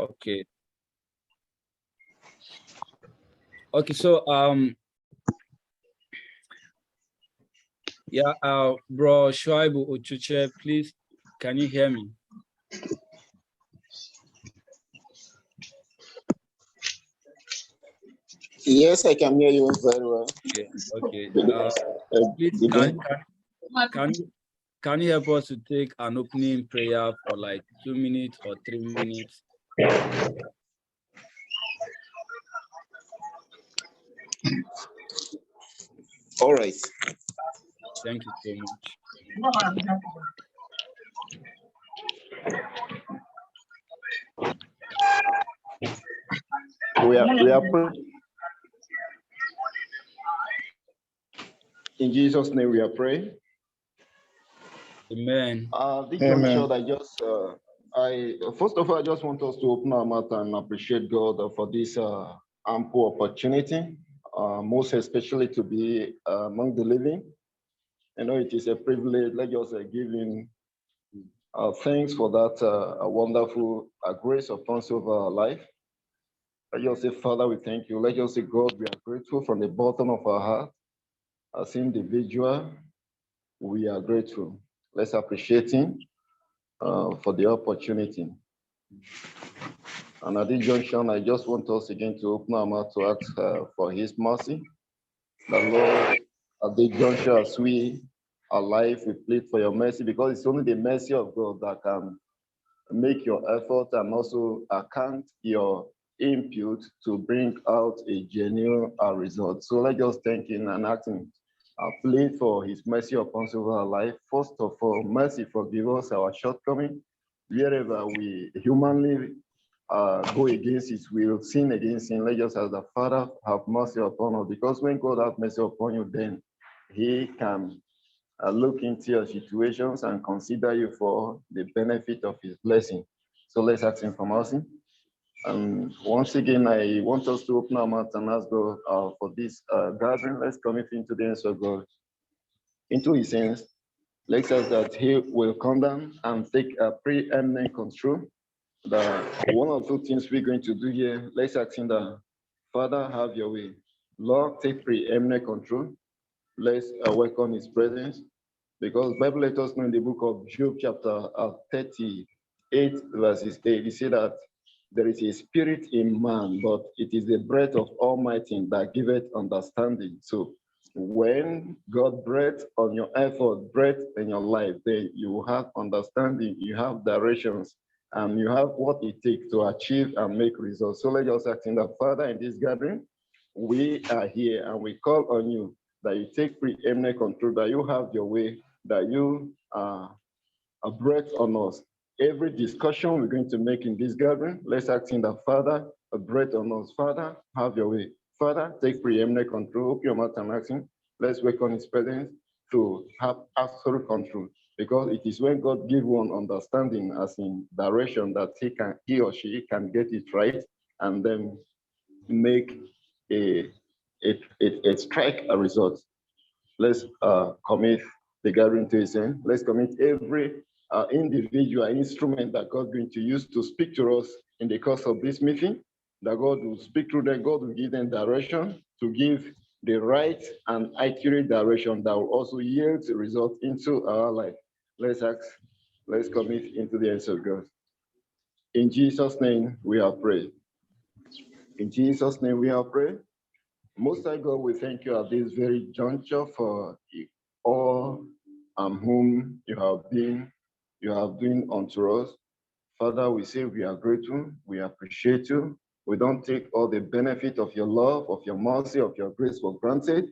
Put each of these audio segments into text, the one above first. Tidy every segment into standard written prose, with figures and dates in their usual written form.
Okay. Okay, so yeah, bro Shuaibu Uchuche, please, can you hear me? Yes, I can hear you very well. Okay, okay. Please, can you help us to take an opening prayer for like 2 minutes or 3 minutes? All right. Thank you so much. We are praying. In Jesus' name we are praying. Amen. This juncture, first of all, I just want us to open our mouth and appreciate God for this ample opportunity, most especially to be among the living. I know it is a privilege. Let us give Him thanks for that wonderful grace upon our life. Let us say, Father, we thank you. Let us say, God, we are grateful from the bottom of our heart. As individual, we are grateful. Let's appreciate Him for the opportunity. And at this junction, I just want us again to open our mouth to ask for His mercy. The Lord, at this juncture, as we are alive, we plead for your mercy, because it's only the mercy of God that can make your effort and also account your input to bring out a genuine result. So let's just thank Him and ask Him, plead for His mercy upon our life. First of all, mercy, forgive us our shortcoming. Wherever we humanly go against His will, sin against Him, let us ask the Father, have mercy upon us, because when God has mercy upon you, then He can look into your situations and consider you for the benefit of His blessing. So let's ask Him for mercy. And once again, I want us to open our mouth and ask God for this gathering. Let's commit into the hands of God, into His hands. Let's ask that He will come down and take a preeminent control. The one or two things we're going to do here, let's ask Him that, Father, have your way. Lord, take preeminent control. Let's welcome His presence. Because Bible let us know in the book of Job chapter 38, verses 8, it said that there is a spirit in man, but it is the breath of Almighty that giveth understanding. So when God breathes on your effort, breath in your life, then you will have understanding, you have directions, and you have what it takes to achieve and make results. So let's just ask in the Father, in this gathering, we are here and we call on you that you take preeminent control, that you have your way, that you breath on us. Every discussion we're going to make in this gathering, let's ask in the Father, a breath on us. Father, have your way. Father, take preeminent control. Open your mouth and ask Him. Let's wake on His presence to have absolute control, because it is when God gives one understanding, as in direction, that he or she can get it right and then make a strike a result. Let's commit the gathering to His hand. Let's commit every individual instrument that God is going to use to speak to us in the course of this meeting, that God will speak through them. God will give them direction to give the right and accurate direction that will also yield the result into our life. Let's ask, let's commit into the hands of God. In Jesus' name we have prayed. In Jesus' name we have prayed. Most High God, we thank you at this very juncture for all whom you have been unto us. Father, we say we are grateful, we appreciate you. We don't take all the benefit of your love, of your mercy, of your grace for granted,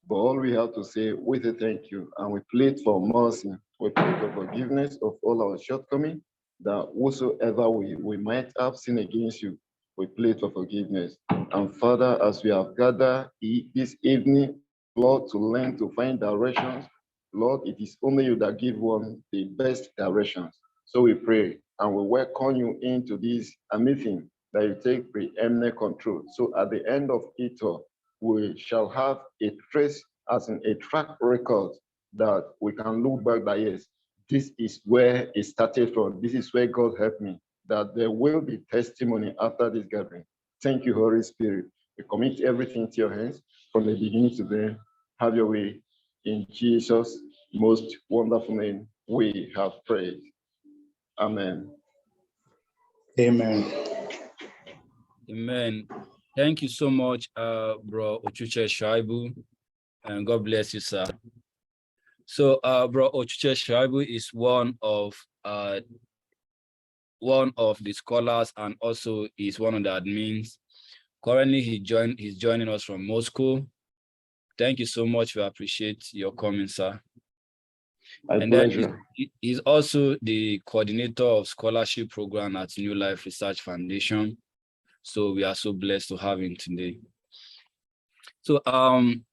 but all we have to say, we say thank you, and we plead for mercy. We plead for forgiveness of all our shortcomings, that whatsoever we might have sinned against you, we plead for forgiveness. And Father, as we have gathered this evening, Lord, to learn to find directions, Lord, it is only you that give one the best directions. So we pray and we welcome you into this meeting, that you take preeminent control. So at the end of it all, we shall have a trace, as in a track record, that we can look back that, yes, this is where it started from. This is where God helped me. that there will be testimony after this gathering. Thank you, Holy Spirit. We commit everything to your hands from the beginning to the end. Have your way. In Jesus' most wonderful name, we have prayed. Amen. Amen. Amen. Thank you so much, Bro Ochuche Shaibu, and God bless you, sir. So, Bro Ochuche Shaibu is one of the scholars, and also is one of the admins. Currently, he's joining us from Moscow. Thank you so much. We appreciate your coming, sir. My pleasure. Then he's also the coordinator of scholarship program at New Life Research Foundation. So we are so blessed to have him today. So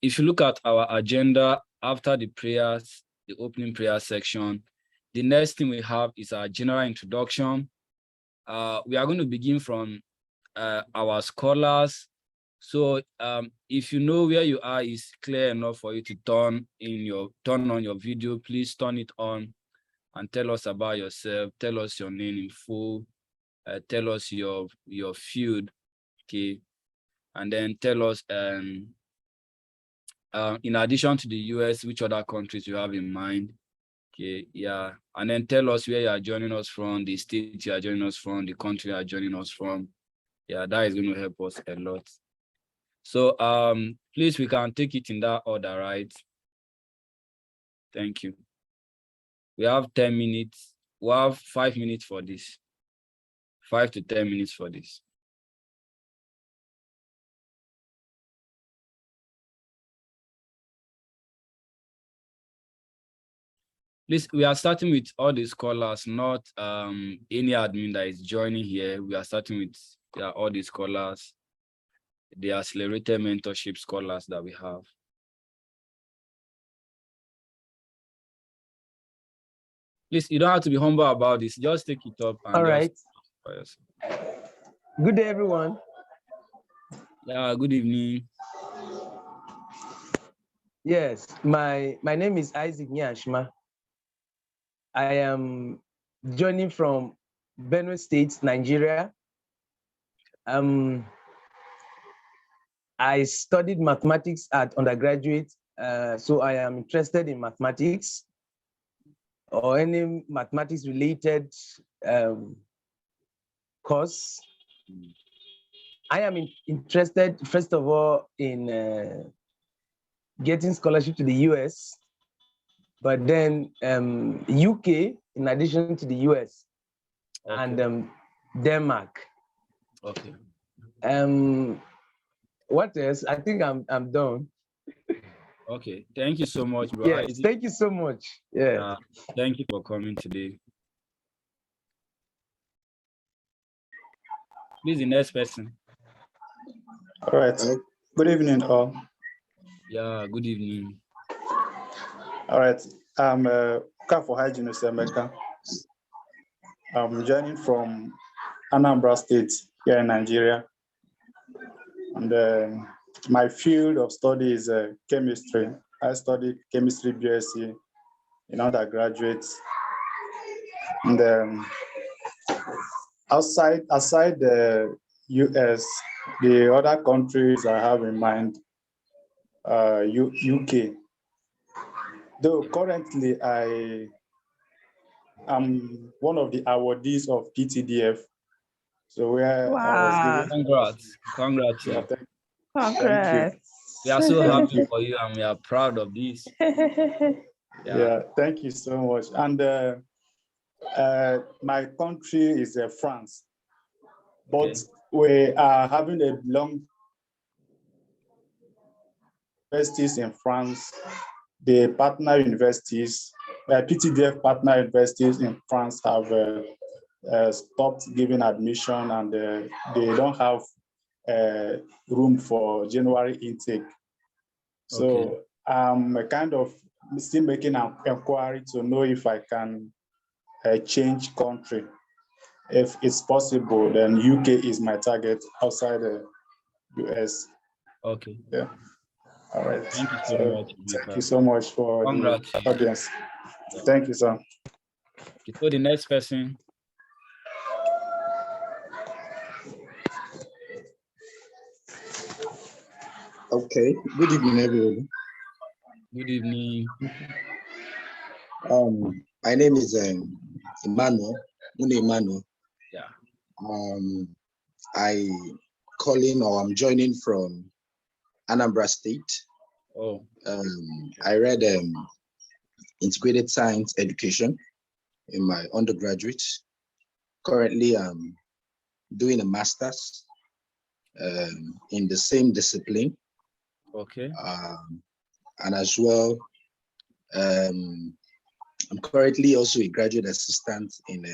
if you look at our agenda after the prayers, the opening prayer section, the next thing we have is our general introduction. We are going to begin from our scholars. So if you know where you are is clear enough for you to turn on your video, please turn it on and tell us about yourself. Tell us your name in full. Tell us your field, okay, and then tell us in addition to the US, which other countries you have in mind, okay, yeah, and then tell us where you are joining us from, the state you are joining us from, the country you are joining us from. Yeah, that is going to help us a lot. So please, we can take it in that order, right? Thank you. We have 10 minutes. We have 5 minutes for this. 5 to 10 minutes for this. Please, we are starting with all the scholars, not any admin that is joining here. We are starting with all the scholars, the accelerated mentorship scholars that we have. Please, you don't have to be humble about this. Just take it up. And all right. Good day, everyone. Yeah, good evening. Yes, my name is Isaac Nyashma. I am joining from Benue State, Nigeria. I studied mathematics at undergraduate, so I am interested in mathematics or any mathematics related course. I am interested, first of all, in getting scholarship to the US, but then UK in addition to the US, okay, and Denmark. Okay. What else? I think I'm done. Okay, thank you so much, bro. Yes, thank you so much. Yeah. Thank you for coming today. Please, the next person. All right. Good evening, all. Yeah, good evening. All right. I'm Kafo Hygiene Semeka. I'm joining from Anambra State here in Nigeria. And my field of study is chemistry. I studied chemistry BSc in undergraduate. And aside the US, the other countries I have in mind, UK. Though currently I am one of the awardees of PTDF. So where I was given. Congrats. Yeah, Congrats. Thank you. We are so happy for you and we are proud of this. Yeah, thank you so much. And my country is France, but okay, we are having a long universities in France. The partner universities, PTDF partner universities in France have stopped giving admission, and they don't have room for January intake. So okay, I'm kind of still making an inquiry to know if I can change country. If it's possible, then UK is my target outside the US. Okay. Yeah. All right. Thank you so much. Thank you so much for the audience. Yeah. Thank you, sir. So the next person. Okay. Good evening, everyone. Good evening. My name is Emmanuel. Emmanuel. Yeah. I'm joining from Anambra State. Oh. I read integrated science education in my undergraduate. Currently, I'm doing a master's in the same discipline. Okay. And as well, I'm currently also a graduate assistant in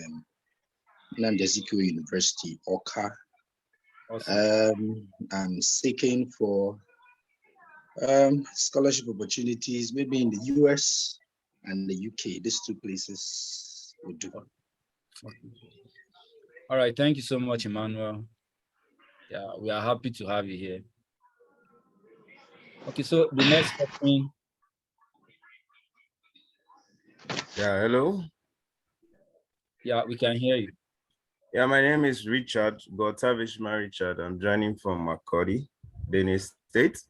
Namdezikwe University, Oka. Awesome. I'm seeking for scholarship opportunities, maybe in the US and the UK. These two places would do. All right. Thank you so much, Emmanuel. Yeah, we are happy to have you here. Okay, so the next question. Yeah, hello. Yeah, we can hear you. Yeah, my name is Richard Gotavishma Richard. I'm joining from Makodi, Benue State.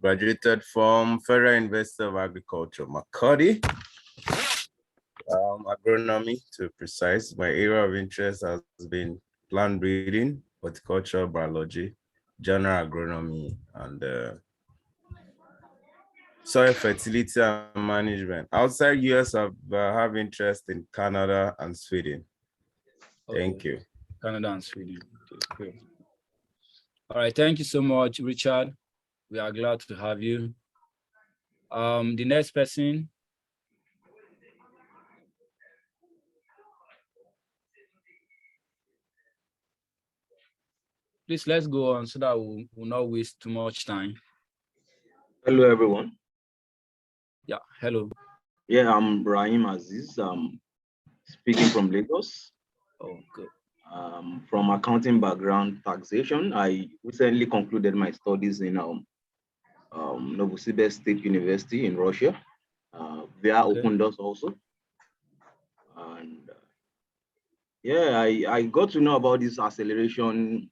Graduated from Federal University of Agriculture, Makodi. Agronomy, to be precise. My area of interest has been plant breeding, horticultural biology, general agronomy, and soil fertility and management. Outside US, I have interest in Canada and Sweden. Okay. Thank you. Canada and Sweden. Okay, great. All right, thank you so much, Richard. We are glad to have you. The next person. Please, let's go on so that we'll not waste too much time. Hello, everyone. Yeah, hello. Yeah, I'm Brahim Aziz. Speaking from Lagos. Oh, good. From accounting background, taxation. I recently concluded my studies in Novosibirsk State University in Russia. Via Okay. Open Doors also. And yeah, I got to know about this accelerated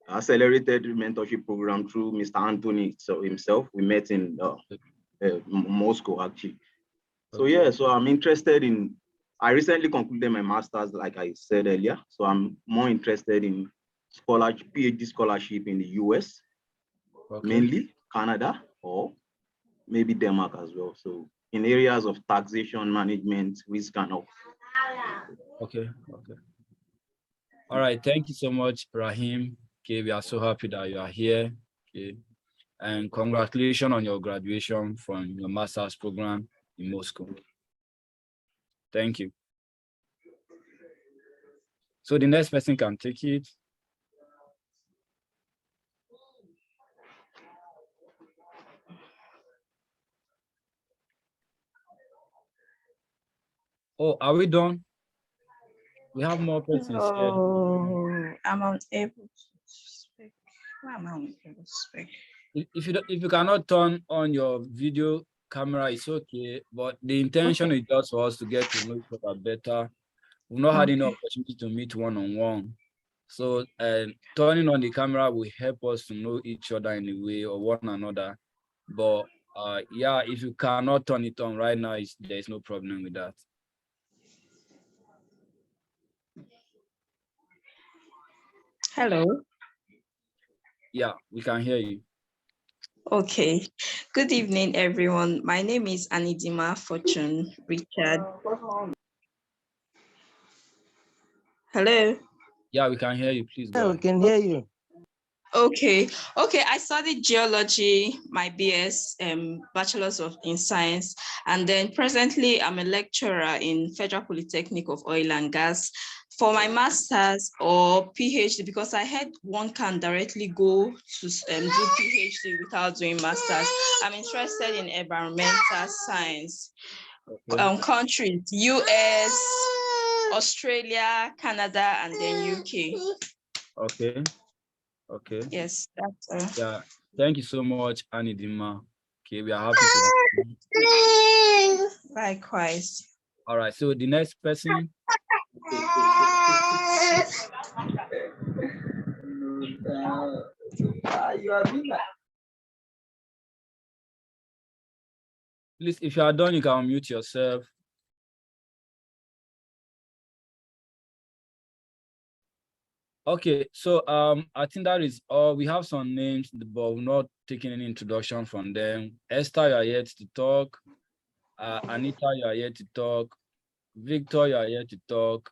mentorship program through Mr. Anthony himself. We met in Moscow, actually. So Okay. yeah, so I'm interested in, I recently concluded my master's, like I said earlier. So I'm more interested in PhD scholarship in the US, Okay. mainly Canada, or maybe Denmark as well. So in areas of taxation, management, risk and all. Okay, okay. All right, thank you so much, Rahim. Okay, we are so happy that you are here. Okay, and congratulations on your graduation from your master's program in Moscow. Thank you. So the next person can take it. Oh, are we done? We have more persons here. Oh, I'm unable to speak. Why am I unable to speak? If you cannot turn on your video camera, it's okay. But the intention is just for us to get to know each other better. We've not had any opportunity to meet one-on-one. So turning on the camera will help us to know each other in a way or one another. But yeah, if you cannot turn it on right now, there's no problem with that. Hello. Yeah, we can hear you. Okay. Good evening, everyone. My name is Anidima Fortune Richard. Hello. Yeah, we can hear you. Please go Yeah, we ahead. can hear you. Okay. I studied geology, my BS, Bachelor's in Science, and then presently I'm a lecturer in Federal Polytechnic of Oil and Gas. For my master's or PhD, because I had one can directly go to do PhD without doing master's, I'm interested in environmental science. Okay. Countries, US, Australia, Canada, and then UK. Okay. Okay. Yes, that's Yeah. Thank you so much, Anidima. Okay, we are happy to have you. Likewise. All right. So the next person. Please, if you are done, you can unmute yourself. Okay, so I think that is all. We have some names, but we're not taking any introduction from them. Esther, you are yet to talk. Anita, you are yet to talk. Victor, you are yet to talk.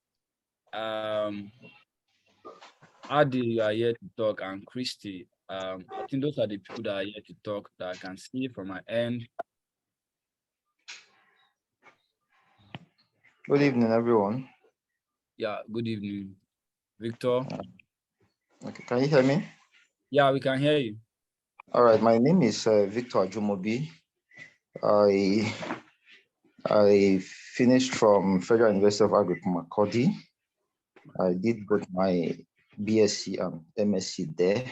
Adi, you are yet to talk, and Christy. I think those are the people that are yet to talk that I can see from my end. Good evening, everyone. Yeah, good evening. Victor? Okay, can you hear me? Yeah, we can hear you. All right, my name is Victor Jomobi. I finished from Federal University of Agriculture. I did both my BSc and MSc there.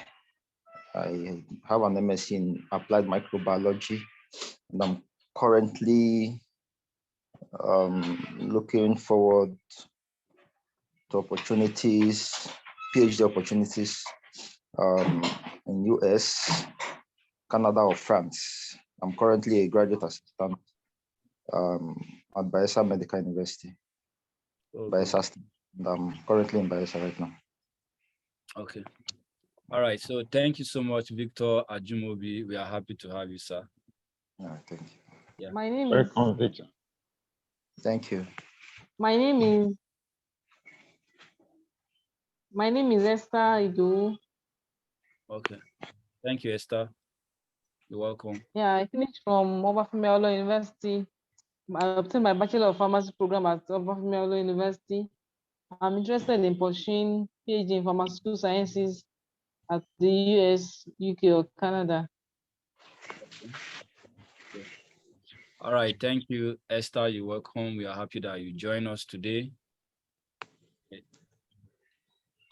I have an MSc in Applied Microbiology, and I'm currently looking forward to opportunities, PhD opportunities in US, Canada, or France. I'm currently a graduate assistant at Bayelsa Medical University, Bayelsa State, and I'm currently in Bayelsa right now. Okay. All right. So thank you so much, Victor Ajumobi. We are happy to have you, sir. All right, thank you. Yeah. My name Welcome, Victor. Thank you. My name is Esther Ido. Okay. Thank you, Esther. You're welcome. Yeah, I finished from Obafemi University. I obtained my Bachelor of Pharmacy program at Obafemi University. I'm interested in pursuing PhD in pharmaceutical sciences at the US, UK, or Canada. Okay. All right. Thank you, Esther. You're welcome. We are happy that you join us today. Okay.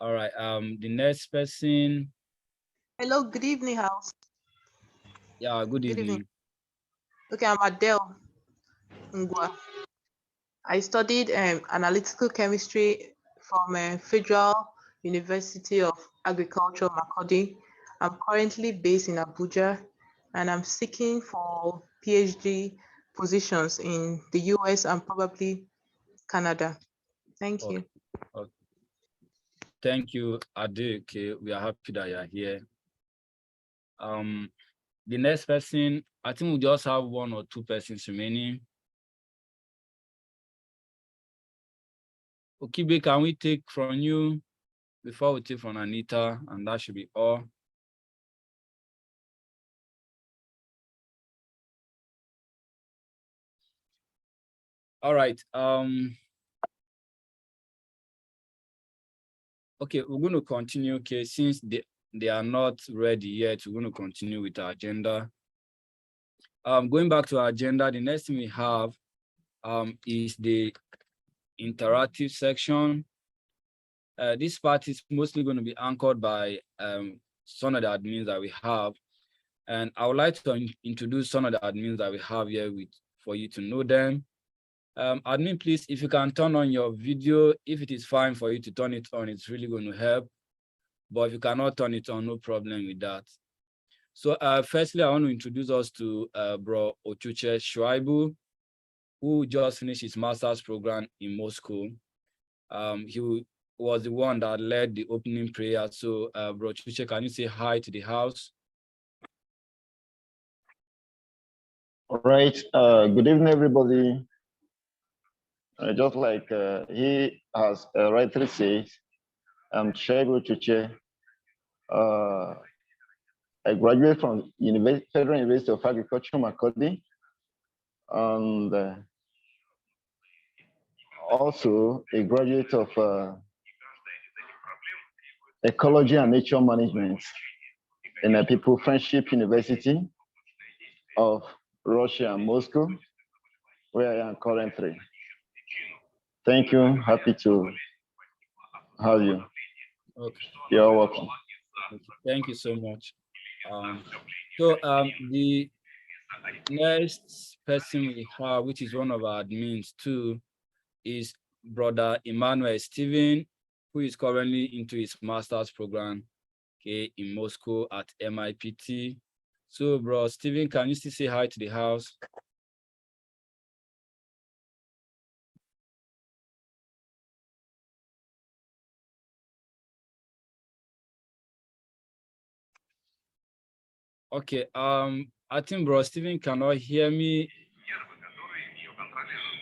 All right. The next person. Hello, good evening, house. Yeah, good evening. Okay, I'm Adele Ngwa. I studied analytical chemistry from Federal University of Agriculture, Makurdi. I'm currently based in Abuja, and I'm seeking for PhD positions in the US and probably Canada. Thank you. Okay. Thank you, Ade. Okay, we are happy that you are here. The next person, I think we just have one or two persons remaining. Okibe, can we take from you before we take from Anita, and that should be all. All right. Okay, we're going to continue. Okay, since they are not ready yet, we're going to continue with our agenda. Going back to our agenda, the next thing we have is the interactive section. This part is mostly going to be anchored by some of the admins that we have. And I would like to introduce some of the admins that we have here for you to know them. Admin, please, if you can turn on your video, if it is fine for you to turn it on, it's really going to help. But if you cannot turn it on, no problem with that. So firstly, I want to introduce us to Bro Ochuche Shuaibu, who just finished his master's program in Moscow. He was the one that led the opening prayer. So Bro Ochuche, can you say hi to the house? All right. Good evening, everybody. Just like he has rightly said, I'm Shaibu Chuche. I graduated from Federal University of Agriculture, Makurdi, and also a graduate of Ecology and Nature Management in a People Friendship University of Russia and Moscow, where I am currently. Thank you. Happy to have you. Okay. You're welcome. Okay. Thank you so much. The next person we have, which is one of our admins too, is Brother Emmanuel Steven, who is currently into his master's program. okay, in Moscow at MIPT. So, bro, Steven, can you still say hi to the house? Okay, I think bro Steven cannot hear me.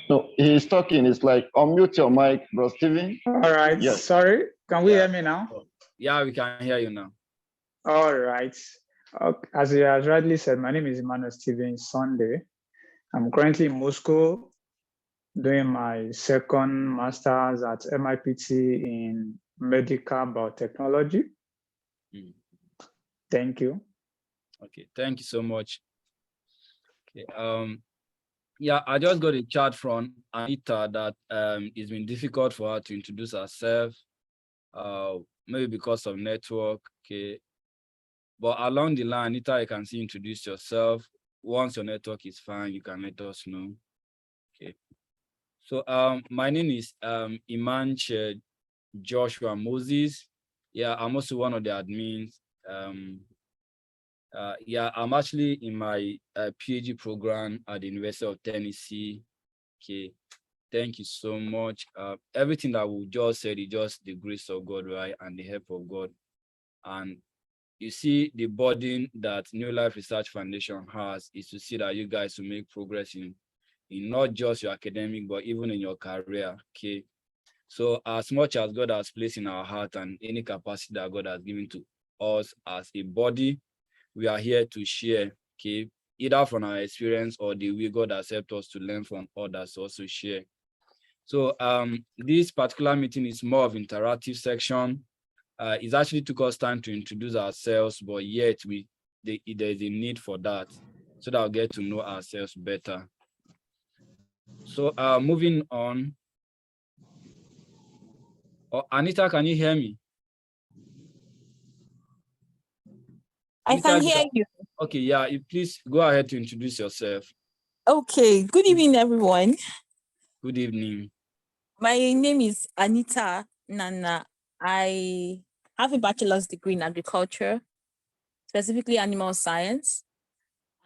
No, he's talking. It's like unmute your mic, bro, Steven. All right. Yes. Sorry. Can we Yeah. hear me now? Yeah, we can hear you now. All right. As you have rightly said, my name is Emmanuel Steven Sunday. I'm currently in Moscow doing my second master's at MIPT in medical biotechnology. Mm. Thank you. Okay, thank you so much. Okay, yeah, I just got a chat from Anita that it's been difficult for her to introduce herself, maybe because of network. Okay, but along the line, Anita, you can see introduce yourself. Once your network is fine, you can let us know. Okay, so my name is Iman Joshua Moses. Yeah, I'm also one of the admins. Yeah, I'm actually in my PhD program at the University of Tennessee. Okay, thank you so much. Everything that we just said is just the grace of God, right, and the help of God. And you see, the burden that New Life Research Foundation has is to see that you guys will make progress in not just your academic, but even in your career. Okay, so as much as God has placed in our heart and any capacity that God has given to us as a body, we are here to share, okay, either from our experience or the way God has helped us to learn from others to also share. So this particular meeting is more of interactive section. It actually took us time to introduce ourselves, but yet there is a need for that so that we'll get to know ourselves better. So moving on. Oh, Anita, can you hear me? I Anita, can hear you. Okay, yeah, please go ahead to introduce yourself. Okay, good evening, everyone. Good evening. My name is Anita Nana. I have a bachelor's degree in agriculture, specifically animal science,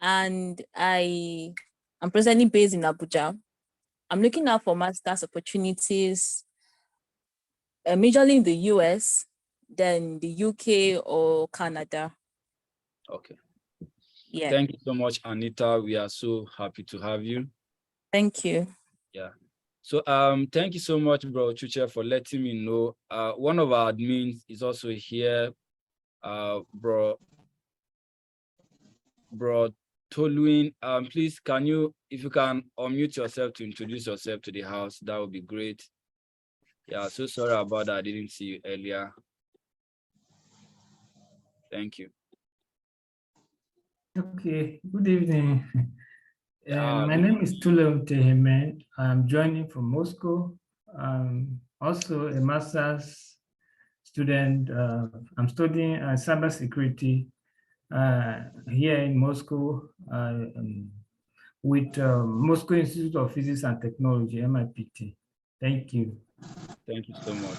and I am presently based in Abuja. I'm looking out for master's opportunities, majorly in the US, then the UK or Canada. Okay. Yeah. Thank you so much, Anita. We are so happy to have you. Thank you. Yeah. So thank you so much, bro Chuche, for letting me know. One of our admins is also here, bro Toluin. Please, if you can unmute yourself to introduce yourself to the house, that would be great. Yeah, so sorry about that. I didn't see you earlier. Thank you. Okay, good evening. My name is Tulem Teheme. I'm joining from Moscow. Also a master's student. I'm studying cybersecurity here in Moscow with Moscow Institute of Physics and Technology, MIPT. Thank you. Thank you so much.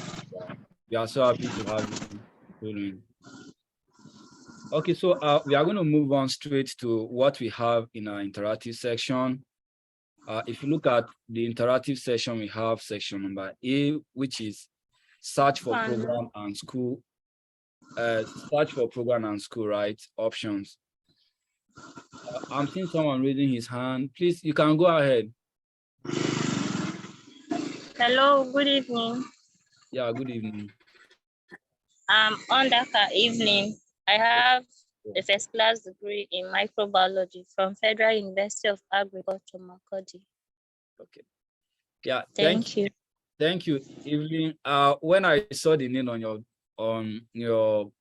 We are so happy to have you. Okay, so we are going to move on straight to what we have in our interactive section. If you look at the interactive section, we have section number A, which is search for program and school. Search for program and school, right? Options. I'm seeing someone raising his hand. Please, you can go ahead. Hello, good evening. Yeah, good evening. Ondaka evening. I have a first class degree in microbiology from Federal University of Agriculture, Makodi. Okay. Yeah, thank you. Thank you, Evelyn. When I saw the name on your,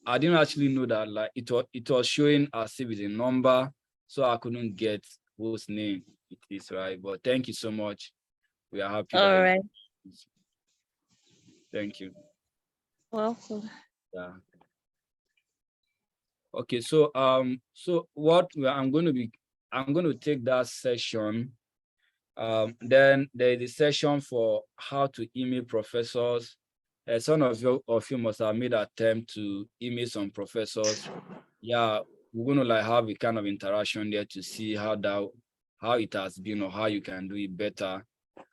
I didn't actually know that like it was showing as if it's a number, so I couldn't get whose name it is, right? But thank you so much. We are happy. All right. Thank you. Welcome. Yeah. Okay, so I'm going to take that session. Then there is a session for how to email professors, some of you must have made attempt to email some professors. Yeah, we're going to like have a kind of interaction there to see how it has been or how you can do it better.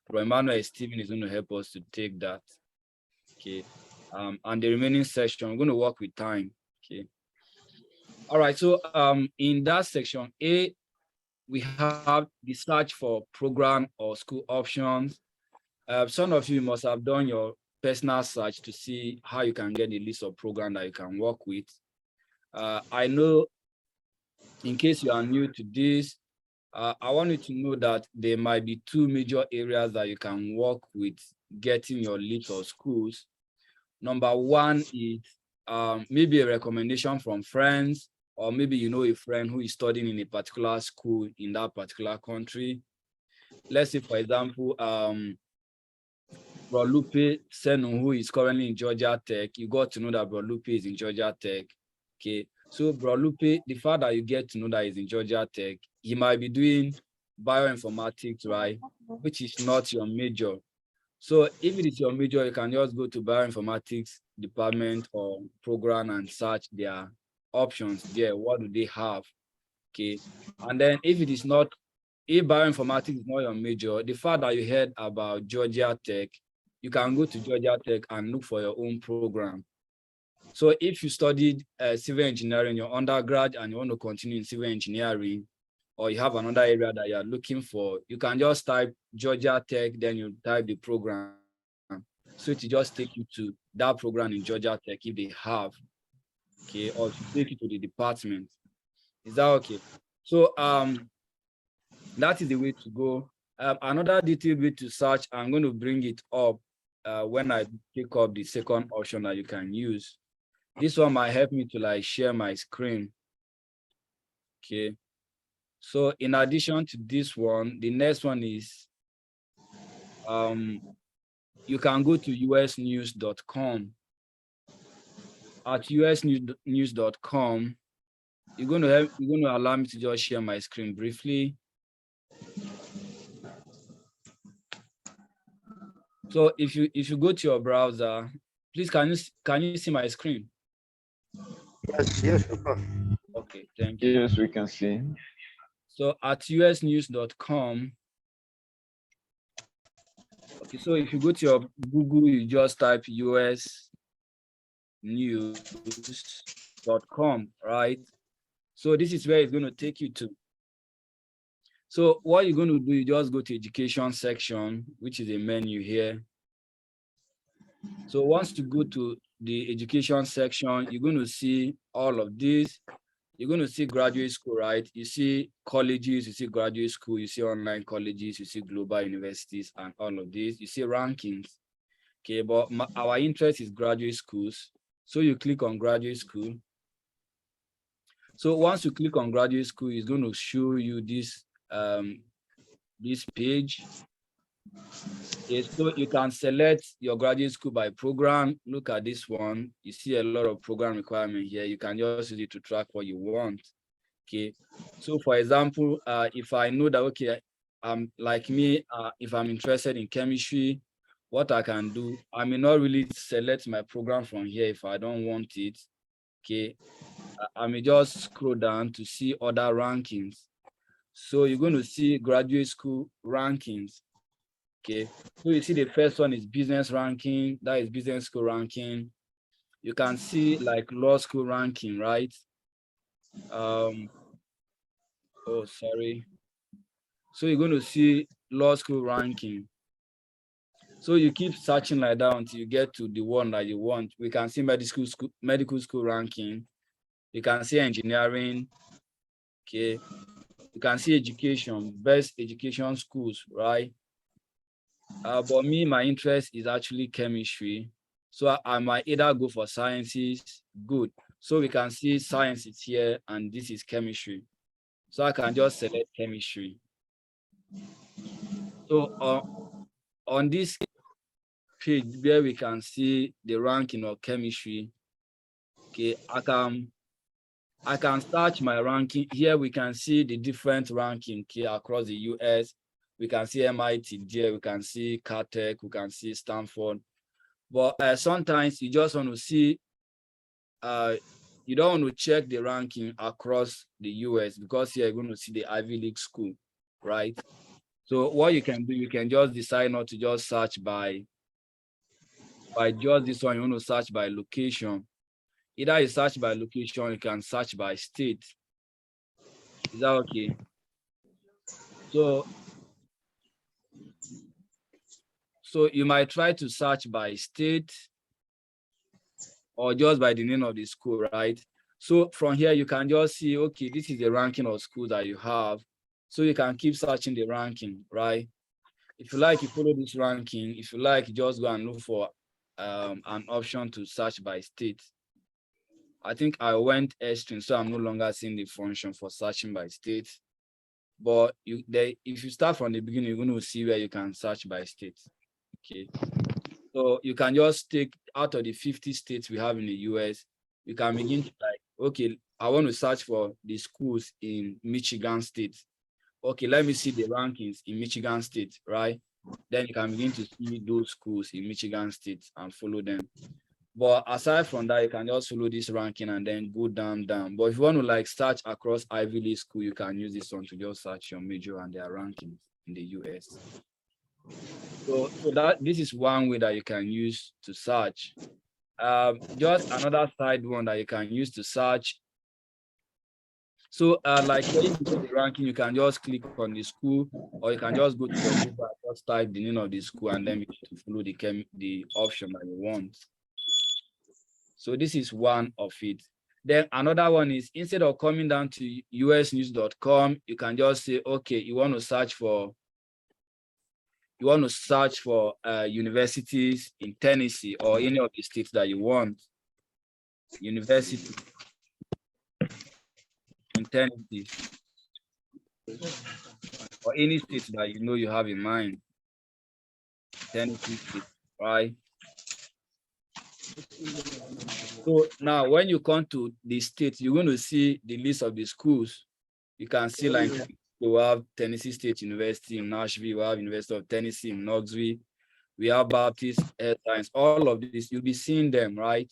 Bro Emmanuel Stephen is going to help us to take that. Okay. And the remaining section, we're going to work with time. Okay. All right. So in that section A, we have the search for program or school options. Some of you must have done your personal search to see how you can get a list of programs that you can work with. I know in case you are new to this, I want you to know that there might be two major areas that you can work with getting your list of schools. Number one is maybe a recommendation from friends, or maybe you know a friend who is studying in a particular school in that particular country. Let's say, for example, Bro Lupe Senu, who is currently in Georgia Tech. You got to know that Bro Lupe is in Georgia Tech. Okay, so Bro Lupe, the fact that you get to know that he's in Georgia Tech, he might be doing bioinformatics, right? Which is not your major. So if it is your major, you can just go to bioinformatics department or program and search their options there. What do they have? Okay. And then if bioinformatics is not your major, the fact that you heard about Georgia Tech, you can go to Georgia Tech and look for your own program. So if you studied civil engineering, your undergrad, and you want to continue in civil engineering, or you have another area that you're looking for, you can just type Georgia Tech, then you type the program. So it will just take you to that program in Georgia Tech if they have, okay, or to take you to the department. Is that okay? So that is the way to go. Another detailed way to search, I'm going to bring it up when I pick up the second option that you can use. This one might help me to like share my screen. Okay. So in addition to this one, the next one is you can go to usnews.com. At usnews.com, you're going to allow me to just share my screen briefly. So if you go to your browser, please can you see my screen? Yes, of course. Okay, thank you. Yes, we can see. So at usnews.com, okay, so if you go to your Google, you just type usnews.com, right? So this is where it's going to take you to. So what you're going to do, you just go to education section, which is a menu here. So once you go to the education section, you're going to see all of this. You're going to see graduate school, right? You see colleges, you see graduate school, you see online colleges, you see global universities and all of this. You see rankings, okay? But our interest is graduate schools. So you click on graduate school. So once you click on graduate school, it's going to show you this, this page. Okay, so you can select your graduate school by program. Look at this one. You see a lot of program requirement here. You can just use it to track what you want. Okay. So for example, if I know that, okay, like me, if I'm interested in chemistry, what I can do, I may not really select my program from here if I don't want it. Okay. I may just scroll down to see other rankings. So you're going to see graduate school rankings. Okay, so you see the first one is business ranking, that is business school ranking. You can see like law school ranking, right? Oh, sorry. So you're going to see law school ranking. So you keep searching like that until you get to the one that you want. We can see medical school ranking. You can see engineering. Okay. You can see education, best education schools, right? But me, my interest is actually chemistry. So I might either go for sciences, good. So we can see sciences here, and this is chemistry. So I can just select chemistry. So on this page where we can see the ranking of chemistry, okay, I can search my ranking. Here we can see the different ranking here across the US. We can see MIT there, we can see Caltech, we can see Stanford. But sometimes you just want to see, you don't want to check the ranking across the US because you're going to see the Ivy League school, right? So what you can do, you can just decide not to just search by just this one, you want to search by location. Either you search by location, you can search by state. Is that okay? So you might try to search by state or just by the name of the school, right? So from here, you can just see, okay, this is the ranking of schools that you have. So you can keep searching the ranking, right? If you like, you follow this ranking. If you like, just go and look for an option to search by state. I think I went extreme, so I'm no longer seeing the function for searching by state. But if you start from the beginning, you're going to see where you can search by state. Okay. So you can just take out of the 50 states we have in the US, you can begin to okay, I want to search for the schools in Michigan State. Okay, let me see the rankings in Michigan State, right? Then you can begin to see those schools in Michigan State and follow them. But aside from that, you can just follow this ranking and then go down. But if you want to search across Ivy League school, you can use this one to just search your major and their rankings in the US. So this is one way that you can use to search. Just another side one that you can use to search. So like when you go to the ranking, you can just click on the school, or you can just go to your Google and just type the name of the school and then you to follow the option that you want. So this is one of it. Then another one is, instead of coming down to usnews.com, you can just say, okay, you want to search for universities in Tennessee or any of the states that you want. University in Tennessee or any state that you know you have in mind. Tennessee state, right? So now when you come to the state, you're going to see the list of the schools. You can see like we have Tennessee State University in Nashville, we have University of Tennessee in Knoxville, we have Baptist Health Science, all of this, you'll be seeing them, right?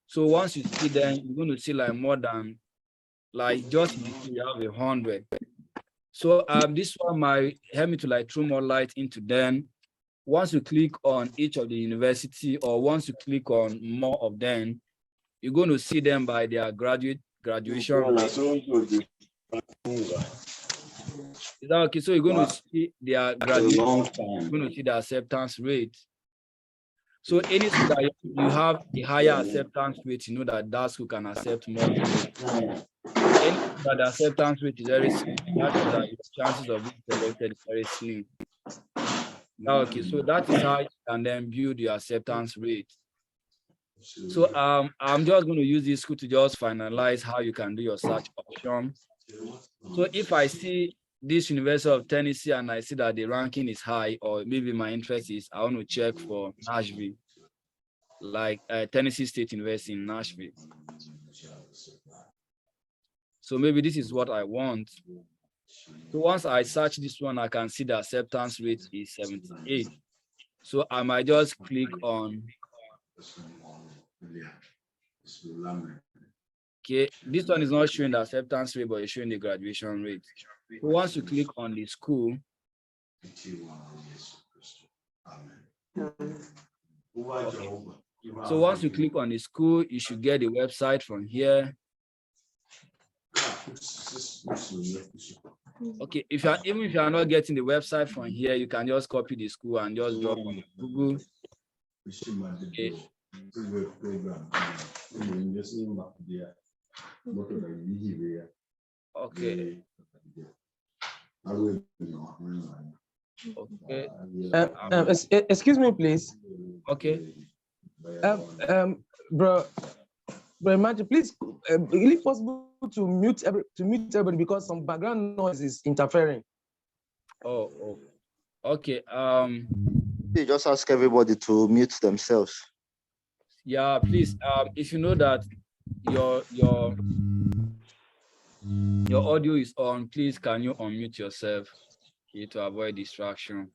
So once you see them, you're going to see like more than, just you have 100. So this one might help me to like throw more light into them. Once you click on each of the university, or once you click on more of them, you're going to see them by their graduation rate. Is that okay? So you're going to see their graduation, you're going to see the acceptance rate. So any school that you have a higher acceptance rate, you know that school can accept more students. Any school that the acceptance rate is very slim, that is that your chances of being selected is very slim. Okay, so that is how you can then build your acceptance rate. So I'm just going to use this school to just finalize how you can do your search option. So if I see this University of Tennessee and I see that the ranking is high, or maybe my interest is I want to check for Nashville, like Tennessee State University in Nashville. So maybe this is what I want. So once I search this one, I can see the acceptance rate is 78. So I might just click on, okay, this one is not showing the acceptance rate, but it's showing the graduation rate. So once you click on the school, so once you click on the school, you should get the website from here. Okay, even if you are not getting the website from here, you can just copy the school and just drop on Google. Okay. Okay. Okay. Excuse me, please. Okay. Bro, Imagine, please, is it possible to mute everybody because some background noise is interfering? Oh. Okay. You just ask everybody to mute themselves. Yeah, please. If you know that your audio is on, please can you unmute yourself, okay, to avoid distraction.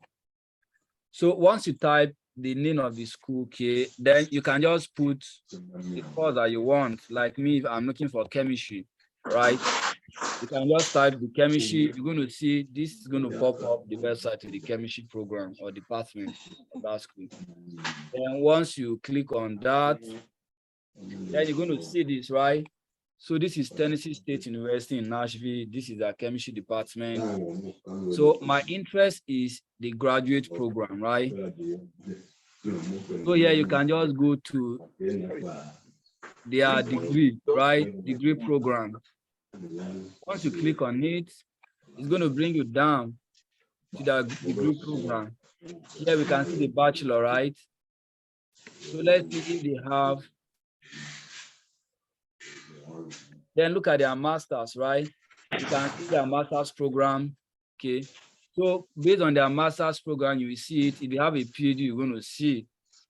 So once you type the name of the school, okay, then you can just put the course that you want. Like me, if I'm looking for chemistry, right? You can just type the chemistry. You're going to see this is going to pop up the website to the chemistry program or department of that school. Then once you click on that, then you're going to see this, right? So this is Tennessee State University in Nashville. This is our chemistry department. So my interest is the graduate program, right? So yeah, you can just go to their degree, right? Degree program. Once you click on it, it's going to bring you down to the degree program. Here we can see the bachelor, right? So let's see if they have. Then look at their masters, right? You can see their master's program. Okay. So based on their master's program, you will see it. If you have a PhD, you're going to see it.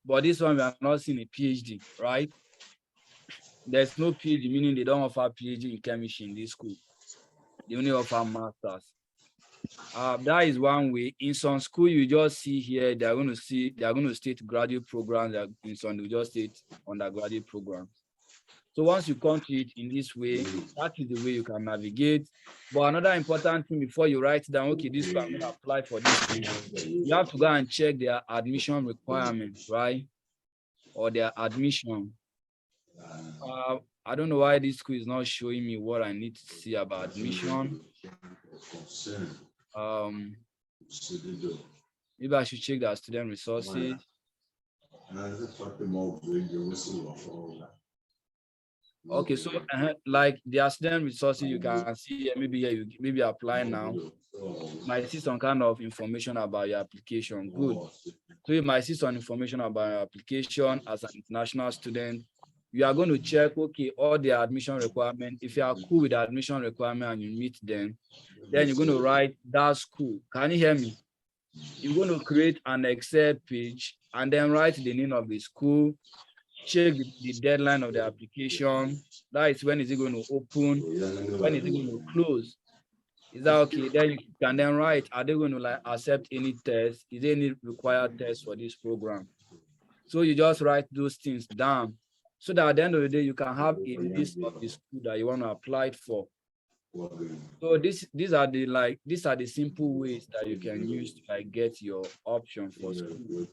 But this one, we are not seeing a PhD, right? There's no PhD, meaning they don't offer PhD in chemistry in this school. They only offer masters. That is one way. In some school, you just see here, they are going to state graduate programs. In some, they just state undergraduate programs. So once you come to it in this way, that is the way you can navigate. But another important thing before you write down, okay, this school, I'm going to apply for this school, you have to go and check their admission requirements, right? Or their admission. I don't know why this school is not showing me what I need to see about admission. Maybe I should check their student resources. Okay, so like their student resources, you can see maybe here you maybe apply now. You might see some kind of information about your application. Good. So you might see some information about your application as an international student. You are going to check, okay, all the admission requirements. If you are cool with the admission requirement and you meet them, then you're going to write that school. Can you hear me? You're going to create an Excel page and then write the name of the school, check the deadline of the application. That is when is it going to open, when is it going to close. Is that okay? Then you can then write, are they going to like accept any test? Is there any required test for this program? So you just write those things down so that at the end of the day, you can have a list of the school that you want to apply for. So these are the simple ways that you can use to like get your option for school.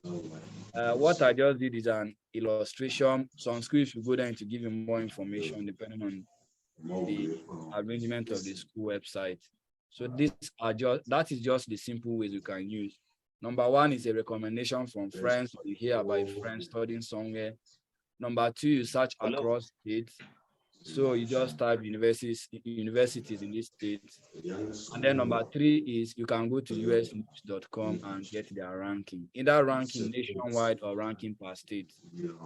What I just did is an illustration. Some schools will go there to give you more information depending on the arrangement of the school website. So that is just the simple ways you can use. Number one is a recommendation from friends. You hear about a friend studying somewhere. Number two, you search across states. So you just type universities in this state. And then number three is you can go to usnews.com and get their ranking. Either ranking nationwide or ranking per state, in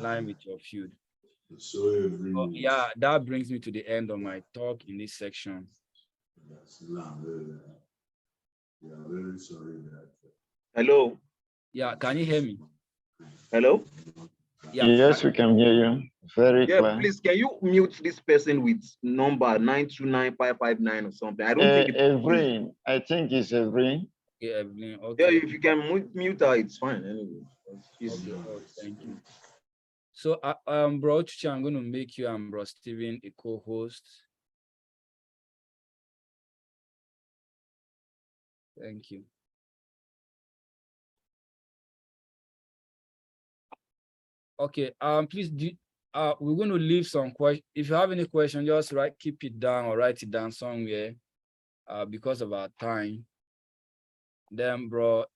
line with your field. So yeah, that brings me to the end of my talk in this section. Hello. Yeah, can you hear me? Hello. Yeah, yes, we can hear you. Very clear. Please, can you mute this person with number 929559 or something? I don't think Evelyn. I think it's Evelyn. Yeah, Evelyn. Okay. Yeah, if you can mute her, it's fine. Anyway. Okay. Oh, thank you. So, Bro Chuchi, I'm going to make you and Bro Steven a co-host. Thank you. Okay. Please we're going to leave some questions. If you have any question, just keep it down or write it down somewhere. Because of our time. Then, Bro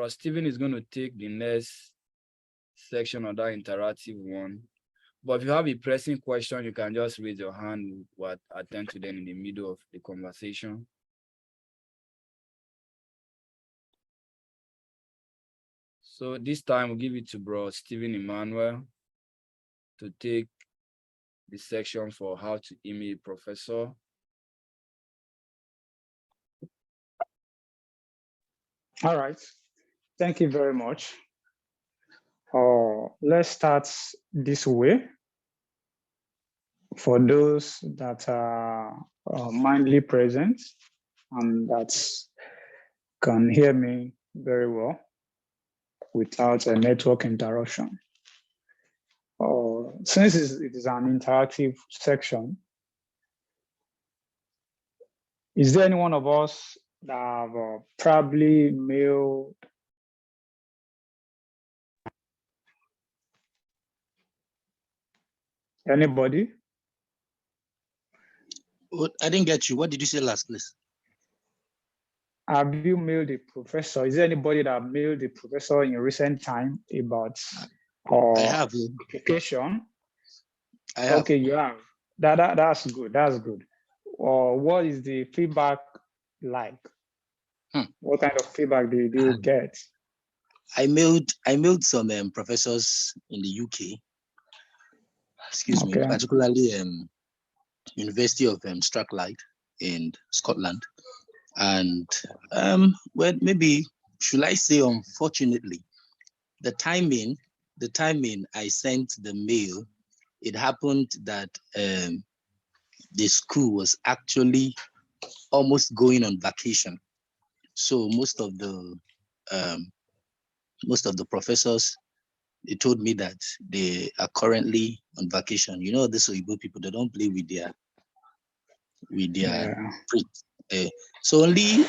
Steven is going to take the next section of that interactive one. But if you have a pressing question, you can just raise your hand. We'll attend to them in the middle of the conversation. So this time we'll give it to Bro Steven Emmanuel to take the section for how to email a professor. All right. Thank you very much. Let's start this way. For those that are mindly present and that can hear me very well. without a network interruption. Since it is an interactive section, is there any one of us that have probably mailed? Anybody? I didn't get you. What did you say last, please? Have you mailed the professor? Is there anybody that mailed the professor in recent time about I have. application? I have. Okay, you have. That's good. That's good. What is the feedback like? What kind of feedback did you get? I mailed some professors in the UK. Excuse me, particularly University of Strathclyde in Scotland, and well, maybe should I say, unfortunately, the timing I sent the mail, it happened that the school was actually almost going on vacation, so most of the professors, they told me that they are currently on vacation. You know, these Igbo people, they don't play with their so only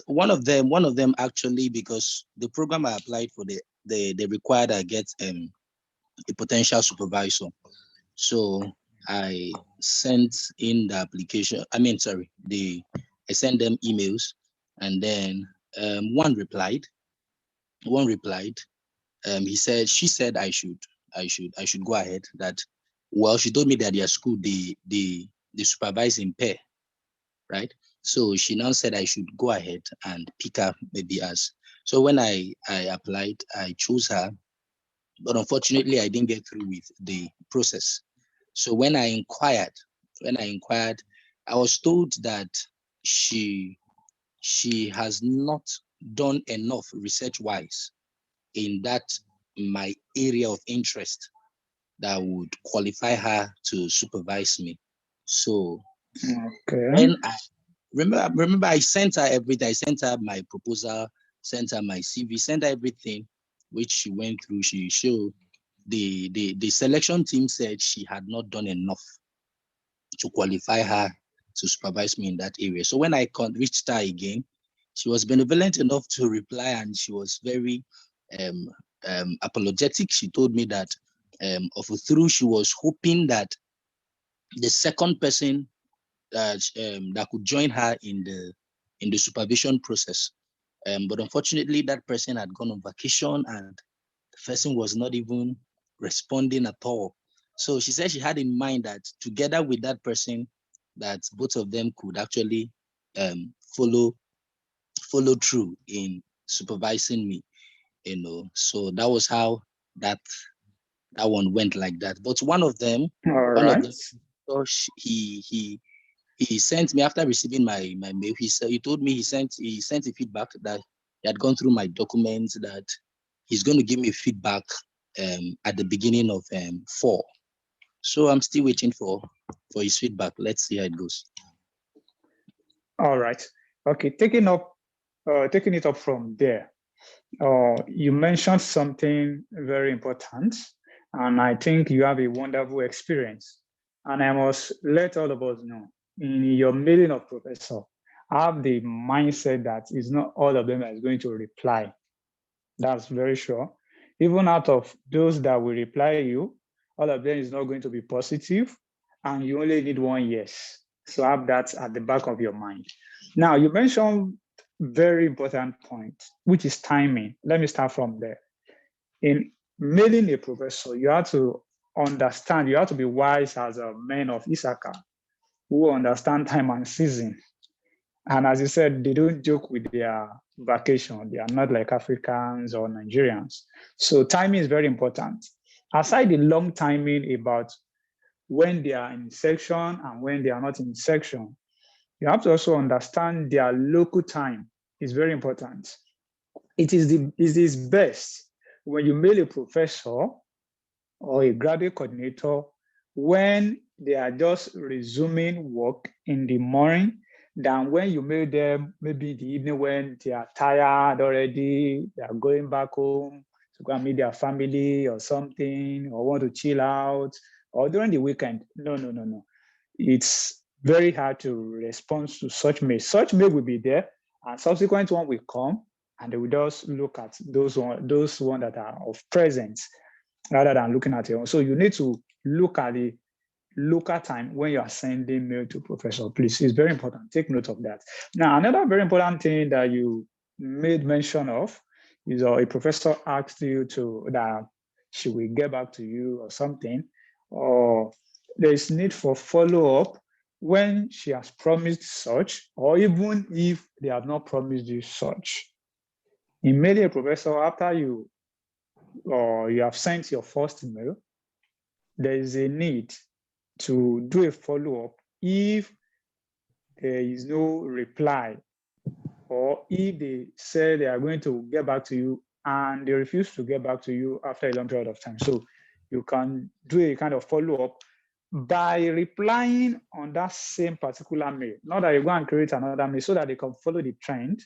one of them actually, because the program I applied for, they required I get a potential supervisor. So I sent in the application. I sent them emails, and then one replied. She said I should go ahead. That, well, she told me that their school they supervise in pair, right? So she now said I should go ahead and pick up maybe as. So when I applied, I chose her, but unfortunately I didn't get through with the process. So when I inquired, I was told that she has not done enough research-wise in that my area of interest that would qualify her to supervise me. So when I remember I sent her everything. I sent her my proposal, sent her my CV, sent her everything, which she went through. She showed the selection team said she had not done enough to qualify her to supervise me in that area. So when I reached her again, she was benevolent enough to reply, and she was very apologetic. She told me that she was hoping that the second person that could join her in the supervision process, but unfortunately that person had gone on vacation, and the person was not even responding at all. So she said she had in mind that together with that person, that both of them could actually follow through in supervising me, you know. So that was how that one went like that. But one of them, so he sent me, after receiving my mail, he told me he sent a feedback that he had gone through my documents, that he's going to give me feedback at the beginning of 4. So I'm still waiting for his feedback. Let's see how it goes. All right. Okay, taking it up from there. You mentioned something very important, and I think you have a wonderful experience. And I must let all of us know, in your mailing of professor, have the mindset that it's not all of them that is going to reply. That's very sure. Even out of those that will reply you, all of them is not going to be positive, and you only need one yes. So have that at the back of your mind. Now, you mentioned very important point, which is timing. Let me start from there. In mailing a professor, you have to understand, you have to be wise as a man of Issachar who understand time and season. And as you said, they don't joke with their vacation. They are not like Africans or Nigerians. So timing is very important. Aside the long timing about when they are in section and when they are not in section, you have to also understand their local time. Is very important. It is best when you mail a professor or a graduate coordinator when they are just resuming work in the morning than when you mail them maybe in the evening when they are tired already, they are going back home to go and meet their family or something, or want to chill out, or during the weekend. No, no, no, no. It's very hard to respond to such mail. Such mail will be there, and subsequent one will come, and they will just look at those one that are of presence rather than looking at your own. So you need to look at the local time when you are sending mail to professor, please. It's very important. Take note of that. Now, another very important thing that you made mention of is a professor asked you that she will get back to you or something, or there is need for follow-up when she has promised such, or even if they have not promised you such. In mailing a professor, after you have sent your first email, there is a need to do a follow-up if there is no reply, or if they say they are going to get back to you and they refuse to get back to you after a long period of time. So you can do a kind of follow-up by replying on that same particular mail. Not that you go and create another mail so that they can follow the trend.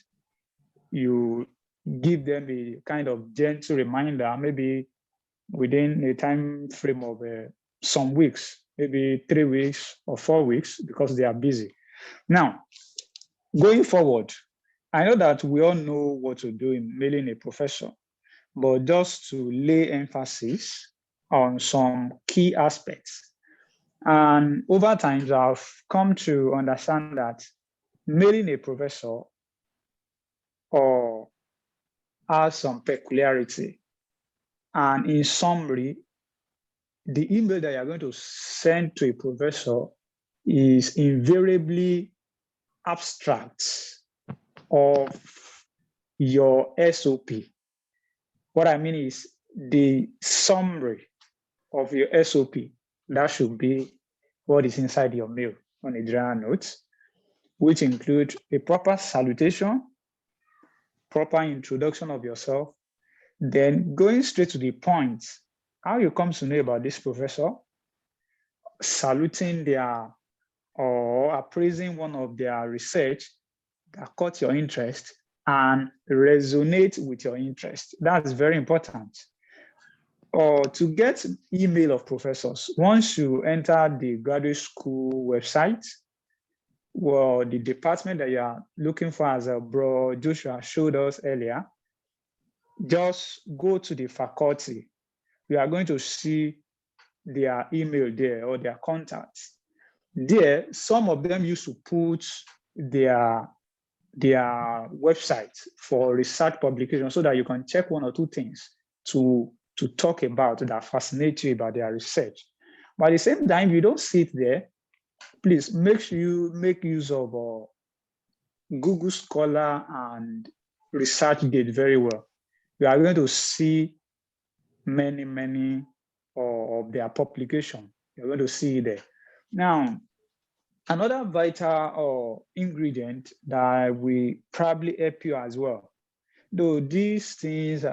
You give them a kind of gentle reminder, maybe within a time frame of some weeks, maybe 3 weeks or 4 weeks, because they are busy. Now, going forward, I know that we all know what to do in mailing a professor, but just to lay emphasis on some key aspects. And over time, I've come to understand that mailing a professor has some peculiarity. And in summary, the email that you're going to send to a professor is invariably abstract of your SOP. What I mean is the summary of your SOP. That should be what is inside your mail on a journal note, which include a proper salutation, proper introduction of yourself, then going straight to the point, how you come to know about this professor, saluting their or appraising one of their research that caught your interest and resonate with your interest. That's very important. Or to get email of professors, once you enter the graduate school website, well, the department that you are looking for, as Bro Joshua showed us earlier, just go to the faculty. You are going to see their email there or their contacts. There, some of them used to put their website for research publication so that you can check one or two things to talk about that fascinate you about their research. But at the same time, you don't see it there, please make sure you make use of Google Scholar and ResearchGate very well. You are going to see many of their publication. You're going to see it there. Now, another vital ingredient that will probably help you as well, though these things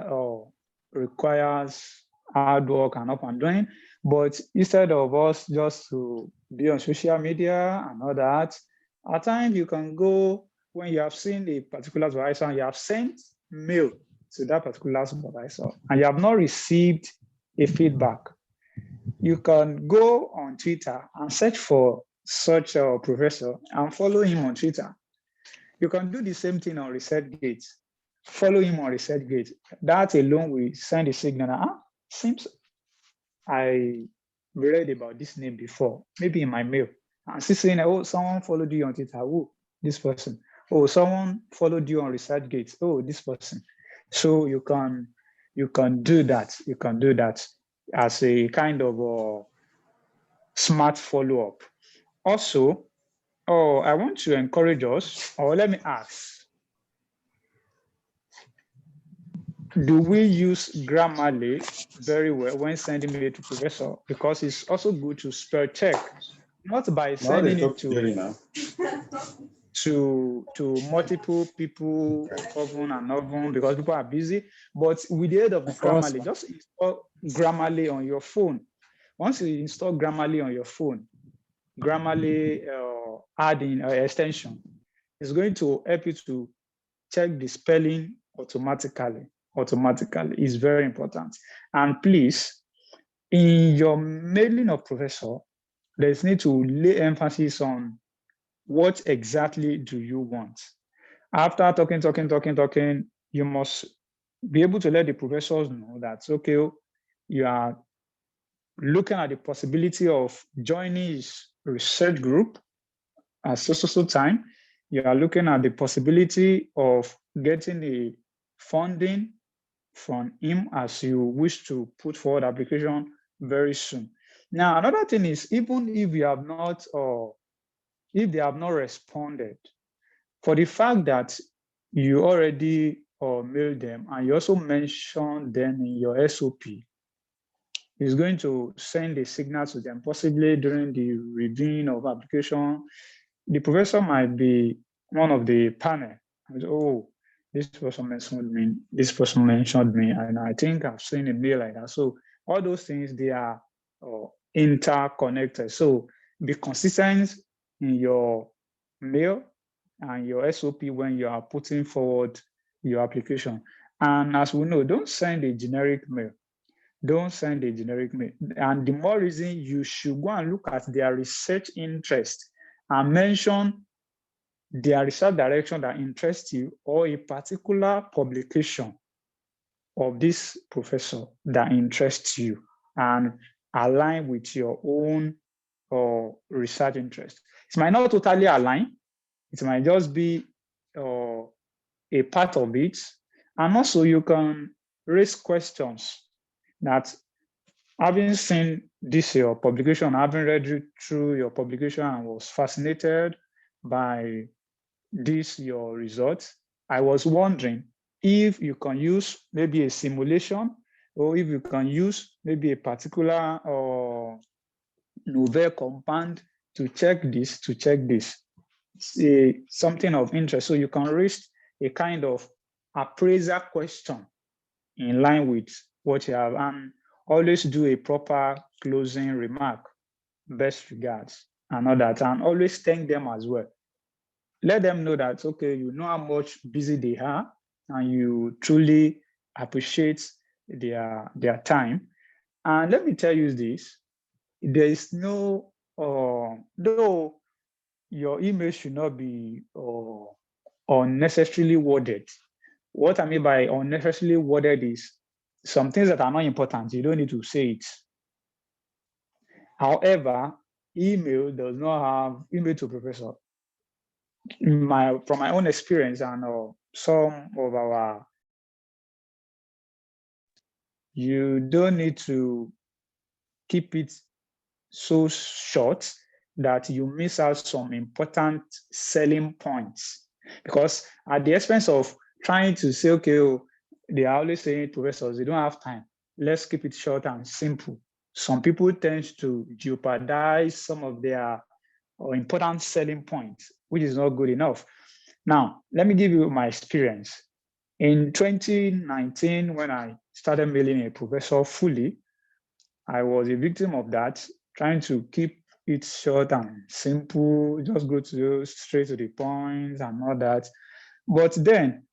requires hard work and up and doing, but instead of us just to be on social media and all that, at times you can go when you have seen a particular supervisor and you have sent mail to that particular supervisor and you have not received a feedback. You can go on Twitter and search for such a professor and follow him on Twitter. You can do the same thing on ResearchGate. Follow him on ResearchGate. That alone will send a signal. Seems I read about this name before, maybe in my mail. And see saying, oh, someone followed you on Twitter. Oh, this person. Oh, someone followed you on ResearchGate. Oh, this person. So you can do that. You can do that as a kind of smart follow-up. Also, I want to encourage us, or let me ask, do we use Grammarly very well when sending mail to professor? Because it's also good to spell check, not by sending it to multiple people often and often because people are busy, but with the aid of Grammarly, just install Grammarly on your phone. Once you install Grammarly on your phone, Grammarly add in extension, It's going to help you to check the spelling automatically. It's very important. And please, in your mailing of professor, there's need to lay emphasis on what exactly do you want. After talking, you must be able to let the professors know that, okay, you are looking at the possibility of joining his research group at so time. You are looking at the possibility of getting the funding from him as you wish to put forward application very soon. Now, another thing is, even if you have not, or if they have not responded, for the fact that you already mailed them and you also mentioned them in your SOP, is going to send a signal to them, possibly during the reviewing of application. The professor might be one of the panel. Oh, this person mentioned me, and I think I've seen a mail like that. So all those things, they are interconnected. So be consistent in your mail and your SOP when you are putting forward your application. And as we know, don't send a generic mail. Don't send a generic mail. And the more reason you should go and look at their research interest and mention their research direction that interests you, or a particular publication of this professor that interests you and align with your own research interest. It might not totally align. It might just be a part of it. And also you can raise questions that, having seen this your publication, having read through your publication and was fascinated by this your results, I was wondering if you can use maybe a simulation, or if you can use maybe a particular novel compound to check this, It's something of interest. So you can raise a kind of appraiser question in line with what you have, and always do a proper closing remark, best regards, and all that, and always thank them as well. Let them know that, okay, you know how much busy they are, and you truly appreciate their time. And let me tell you this, there is no, though your email should not be unnecessarily worded. What I mean by unnecessarily worded is some things that are not important, you don't need to say it. However, email to professor. From my own experience and some of our, you don't need to keep it so short that you miss out some important selling points. Because at the expense of trying to say, okay, they are always saying professors, they don't have time. Let's keep it short and simple. Some people tend to jeopardize some of their important selling points, which is not good enough. Now, let me give you my experience. In 2019, when I started mailing a professor fully, I was a victim of that, trying to keep it short and simple, just go straight to the point and all that. But then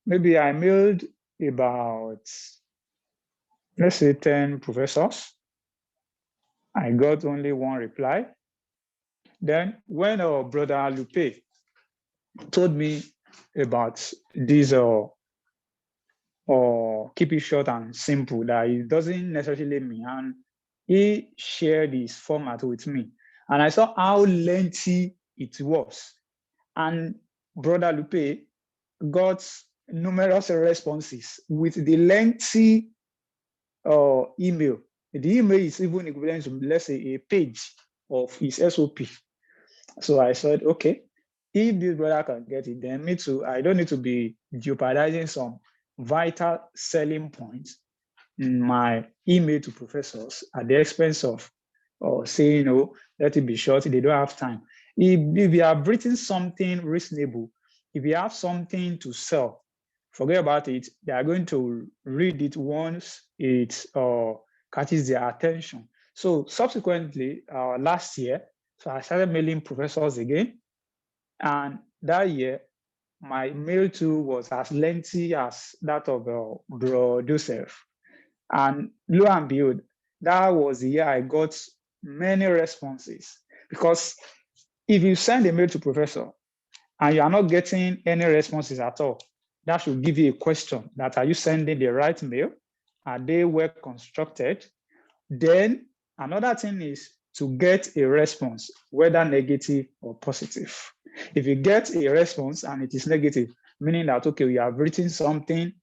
maybe I mailed about, let's say 10 professors. I got only one reply. Then when our brother Lupe told me about this or keep it short and simple, that it doesn't necessarily mean, and he shared his format with me, and I saw how lengthy it was. And Brother Lupe got numerous responses with the lengthy email. The email is even equivalent to, let's say, a page of his SOP. So I said, okay, if this brother can get it, then me too, I don't need to be jeopardizing some vital selling points in my email to professors at the expense of saying, oh, let it be short, they don't have time. If you have written something reasonable, if you have something to sell, forget about it. They are going to read it once it catches their attention. So subsequently, last year, so I started mailing professors again. And that year, my mail too was as lengthy as that of Bro Joseph. And lo and behold, that was the year I got many responses. Because if you send a mail to professor and you are not getting any responses at all, that should give you a question that are you sending the right mail? Are they well constructed? Then another thing is to get a response, whether negative or positive. If you get a response and it is negative, meaning that, okay, we have written something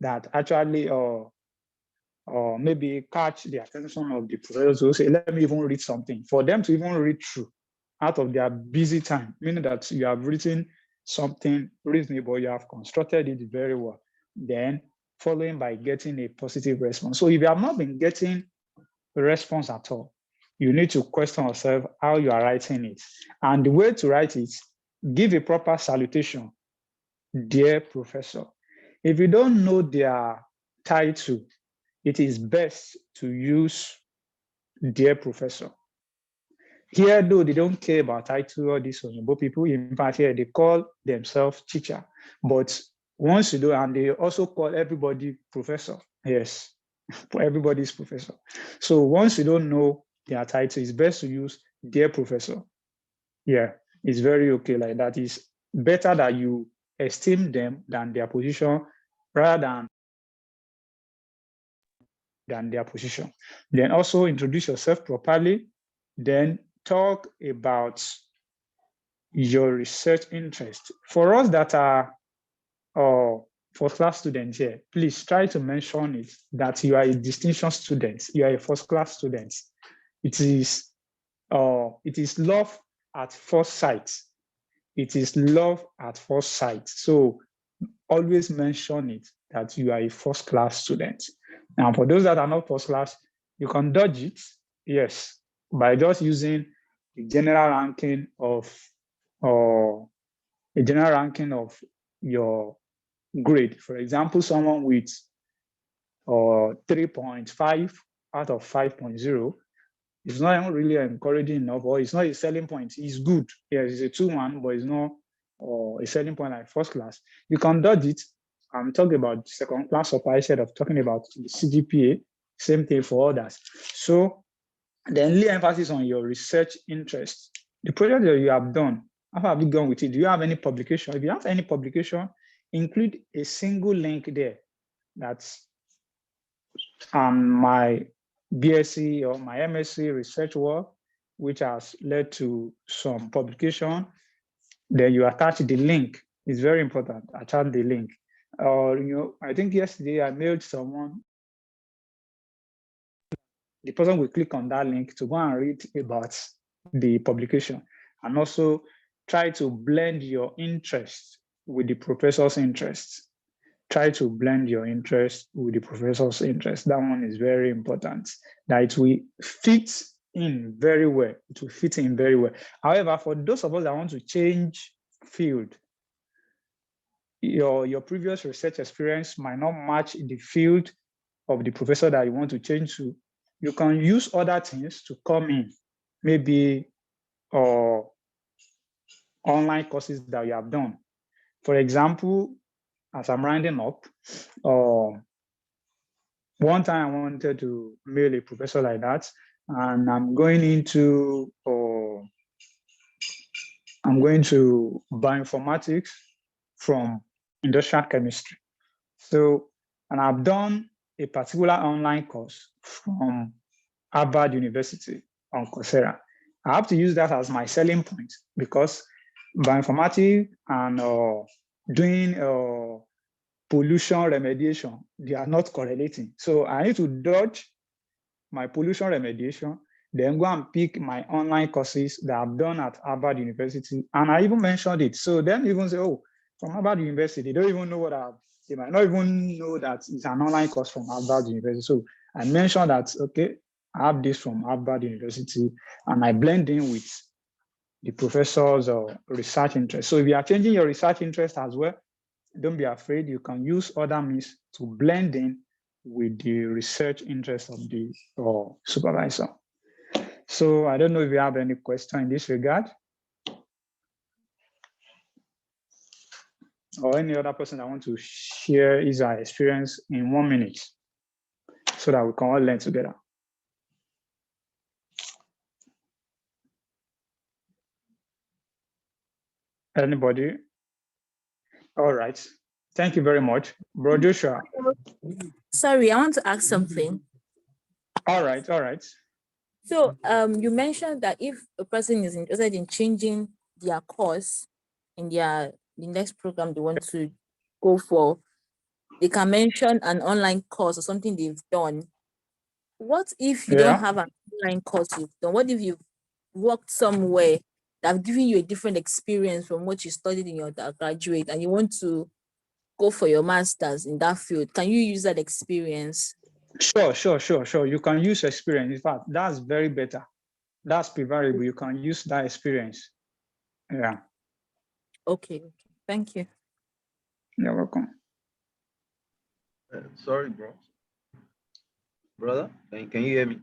that actually or maybe catch the attention of the professors who say, let me even read something. For them to even read through out of their busy time, meaning that you have written something reasonable, you have constructed it very well, then following by getting a positive response. So if you have not been getting a response at all, you need to question yourself how you are writing it. And the way to write it, give a proper salutation, dear professor. If you don't know their title, it is best to use dear professor. Here, though, they don't care about title or this one, but people, in fact, here, they call themselves teacher. But once you do, and they also call everybody professor. Yes, everybody's professor. So once you don't know their title, it's best to use dear professor. Yeah, it's very okay like that. It's better that you esteem them than their position rather than their position. Then also introduce yourself properly. Then talk about your research interest. For us that are first-class students here, please try to mention it that you are a distinction student, you are a first-class student. It is love at first sight. It is love at first sight. So always mention it that you are a first-class student. Now, for those that are not first-class, you can dodge it, yes, by just using the general ranking of your grade. For example, someone with 3.5 out of 5.0 is not really encouraging enough, or it's not a selling point. It's good. Yes, it's a 2-1, but it's not a selling point like first class. You can dodge it. I'm talking about second class upper instead of talking about the CGPA. Same thing for others. So then lay emphasis on your research interest. The project that you have done, how have you gone with it? Do you have any publication? If you have any publication, include a single link there. That's my BSc or my MSc research work, which has led to some publication. Then you attach the link. It's very important. Attach the link. I think yesterday I mailed someone. The person will click on that link to go and read about the publication, and also try to blend your interest with the professor's interest. Try to blend your interest with the professor's interest. That one is very important, that it will fit in very well. It will fit in very well. However, for those of us that want to change field, your previous research experience might not match the field of the professor that you want to change to. You can use other things to come in, maybe online courses that you have done. For example, as I'm rounding up, one time I wanted to mail a professor like that, and I'm going into bioinformatics from industrial chemistry. So, and I've done a particular online course from Harvard University on Coursera. I have to use that as my selling point because bioinformatics and doing pollution remediation, they are not correlating. So I need to dodge my pollution remediation, then go and pick my online courses that I've done at Harvard University. And I even mentioned it. So then even say, oh, from Harvard University, they don't even know they might not even know that it's an online course from Harvard University. So I mentioned that, okay, I have this from Harvard University, and I blend in with the professor's research interest. So if you are changing your research interest as well, don't be afraid. You can use other means to blend in with the research interest of the supervisor. So I don't know if you have any question in this regard. or any other person that want to share his or her experience in 1 minute so that we can all learn together. Anybody? All right. Thank you very much. Bro Joshua. Sorry, I want to ask something. All right, all right. So you mentioned that if a person is interested in changing their course in the next program they want to go for, they can mention an online course or something they've done. What if you don't have an online course you've done? What if you've worked somewhere that have given you a different experience from what you studied in your graduate and you want to go for your master's in that field? Can you use that experience? Sure. You can use experience. In fact, that's very better. That's preferable. You can use that experience. Yeah. Okay. Thank you. You're welcome. Sorry, bro. Brother, can you hear me?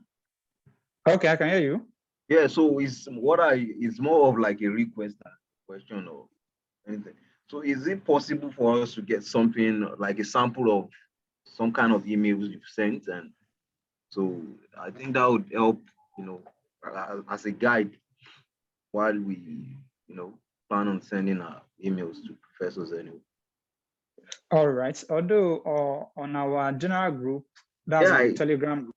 Okay, I can hear you. Yeah, so it's more of like a request than a question or anything. So is it possible for us to get something like a sample of some kind of emails you've sent? And so I think that would help, as a guide while we, plan on sending our emails to professors anyway. All right. Although on our general group, that's our Telegram group.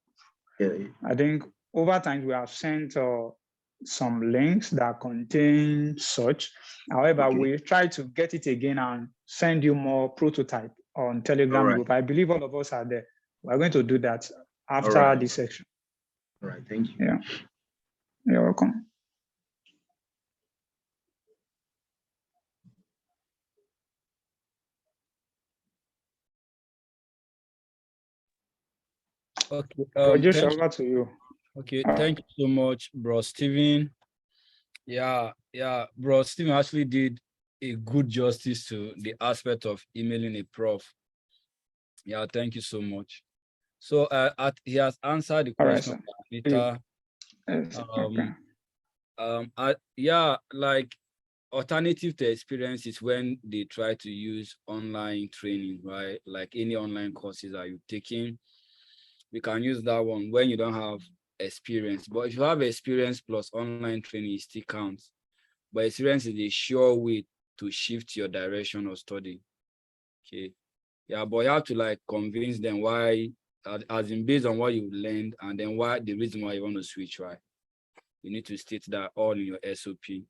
Yeah. I think over time we have sent some links that contain such. However, we try to get it again and send you more prototype on Telegram group. I believe all of us are there. We're going to do that after this section. All right, thank you. Yeah, you're welcome. Okay. Over to you. Okay, thank you so much, bro Steven. Yeah, bro Steven actually did a good justice to the aspect of emailing a prof. Yeah, thank you so much. So he has answered the question of Anita. Like alternative to experience is when they try to use online training, right? Like any online courses that you're taking, we can use that one when you don't have experience. But if you have experience plus online training, it still counts. But experience is a sure way to shift your direction of study. Okay. Yeah, but you have to like convince them why, as in based on what you've learned, and then why the reason why you want to switch, right? You need to state that all in your SOP.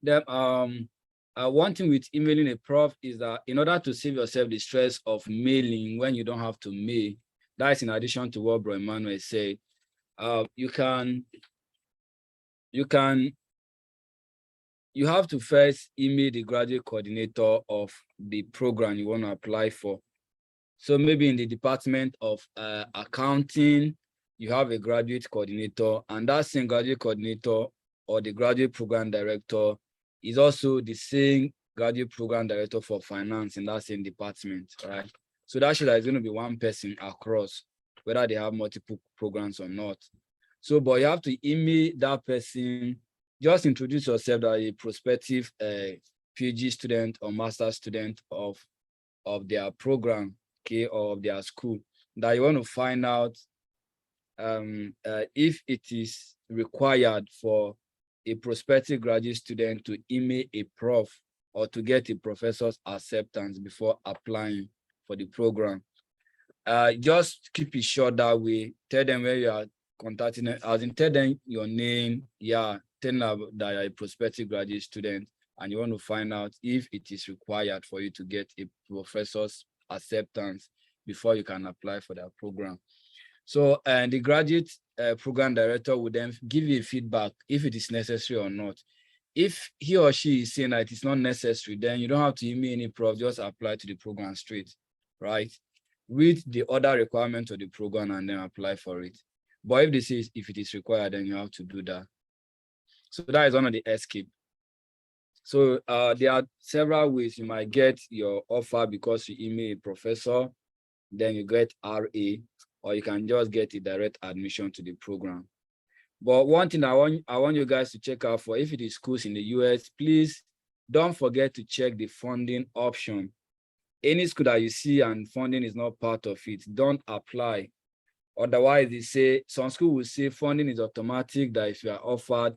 Then one thing with emailing a prof is that in order to save yourself the stress of mailing when you don't have to mail, that's in addition to what Bro Emmanuel said, you have to first email the graduate coordinator of the program you want to apply for. So maybe in the Department of Accounting, you have a graduate coordinator, and that same graduate coordinator or the graduate program director is also the same graduate program director for finance in that same department, right? So that shows that it's going to be one person across, whether they have multiple programs or not. So, but you have to email that person, just introduce yourself as a prospective PhD student or master student of their program, okay, or of their school, that you want to find out if it is required for a prospective graduate student to email a prof or to get a professor's acceptance before applying for the program. Just keep it short that way. Tell them where you are contacting them, as in tell them your name, tell them that you're a prospective graduate student and you want to find out if it is required for you to get a professor's acceptance before you can apply for that program. So, and the graduate program director would then give you feedback if it is necessary or not. If he or she is saying that it is not necessary, then you don't have to email any prof, just apply to the program straight, right? Read the other requirements of the program and then apply for it. But if they say if it is required, then you have to do that. So that is one of the escape. So there are several ways you might get your offer because you email a professor, then you get RA, or you can just get a direct admission to the program. But one thing I want you guys to check out for, if it is schools in the US, please don't forget to check the funding option. Any school that you see and funding is not part of it, don't apply. Otherwise, they say, some school will say funding is automatic, that if you are offered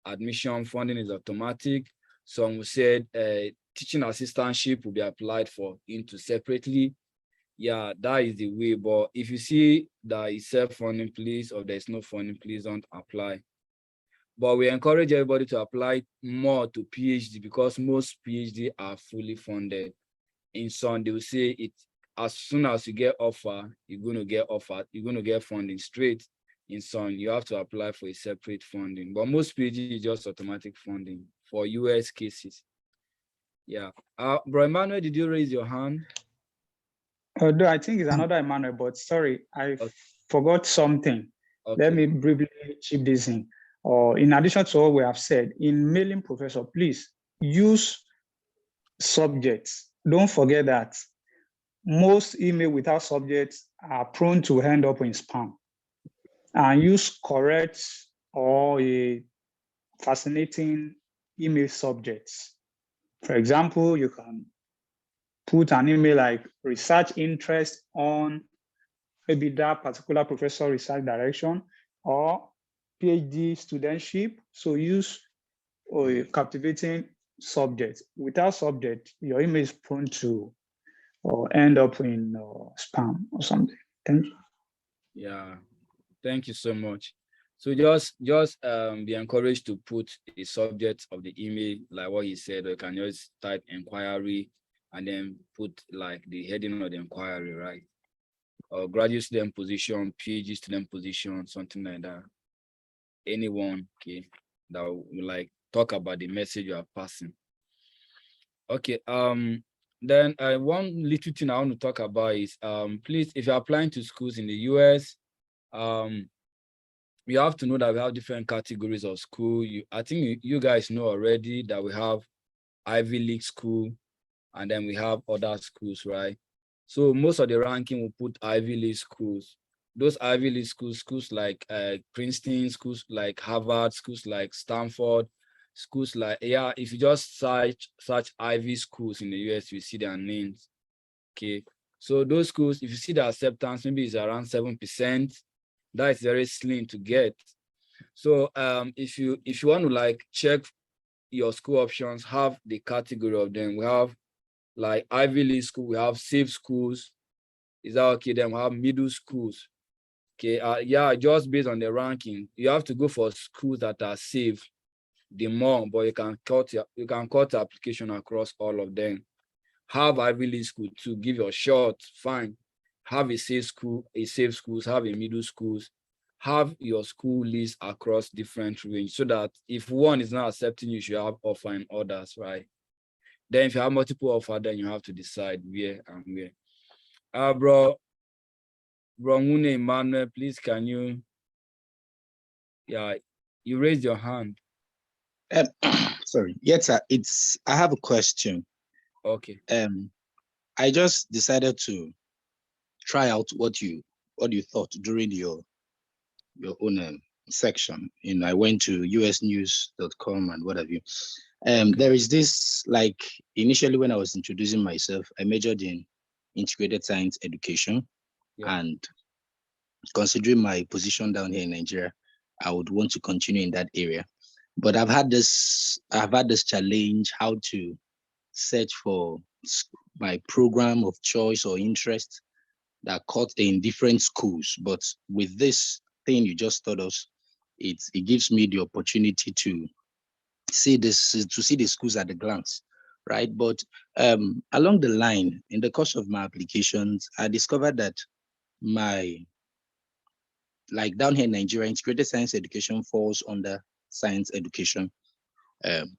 admission, funding is automatic. Some will say teaching assistantship will be applied for into separately. Yeah, that is the way. But if you see that it's self-funding, please, or there's no funding, please don't apply. But we encourage everybody to apply more to PhD, because most PhD are fully funded. In some, they will say it as soon as you get offer, you're going to get offered, you're going to get funding straight. In some, you have to apply for a separate funding. But most PhD is just automatic funding for US cases. Yeah. Bro Emmanuel, did you raise your hand? Although I think it's another Emmanuel, but sorry, I forgot something. Okay. Let me briefly chip this in. In addition to what we have said, in mailing professor, please use subjects. Don't forget that most email without subjects are prone to end up in spam. And use correct or a fascinating email subjects. For example, you can put an email like research interest on maybe that particular professor research direction, or PhD studentship. So use a captivating subject. Without subject, your email is prone to end up in spam or something. Thank you. Yeah, thank you so much. So just be encouraged to put the subject of the email, like what he said, or you can just type inquiry and then put like the heading of the inquiry, right? Or graduate student position, PhD student position, something like that. Anyone, okay, that will like talk about the message you are passing. Okay, then one little thing I want to talk about is please, if you're applying to schools in the US, you have to know that we have different categories of school. I think you guys know already that we have Ivy League school, and then we have other schools, right? So most of the ranking will put Ivy League schools. Those Ivy League schools, schools like Princeton, schools like Harvard, schools like Stanford, schools like, yeah, if you just search Ivy schools in the US, you see their names, okay? So those schools, if you see the acceptance, maybe it's around 7%, that is very slim to get. So if you want to like check your school options, have the category of them. We have like Ivy League school, we have safe schools. Is that okay? Then we have middle schools. Okay, yeah, just based on the ranking, you have to go for schools that are safe, the more, but you can cut the application across all of them. Have Ivy League school to give your shot, fine. Have a safe school, have a middle schools, have your school list across different range, so that if one is not accepting, you should have offer in others, right? Then if you have multiple offer, then you have to decide where and where. Bro Mune Emmanuel, please can you, yeah, you raised your hand. Sorry, yes, sir. I have a question. Okay. I just decided to try out what you thought during your own section. I went to usnews.com and what have you. Okay. There is this, like, initially when I was introducing myself, I majored in integrated science education. Yeah. And considering my position down here in Nigeria, I would want to continue in that area. But I've had this challenge, how to search for my program of choice or interest that cut in different schools. But with this thing you just taught us, it gives me the opportunity to see the schools at a glance, right? But along the line, in the course of my applications, I discovered that like down here in Nigeria, integrated science education falls under science education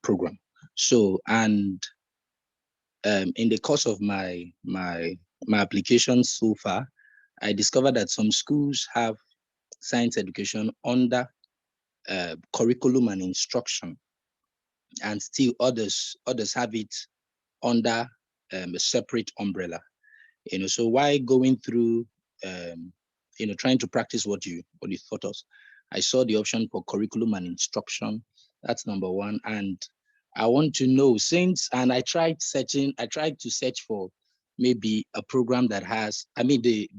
program. So, and in the course of my applications so far, I discovered that some schools have science education under curriculum and instruction, and still others have it under a separate umbrella. So why going through trying to practice what you thought of, I saw the option for curriculum and instruction. That's number one. And I want to know and I tried to search for maybe a program that has, I mean, the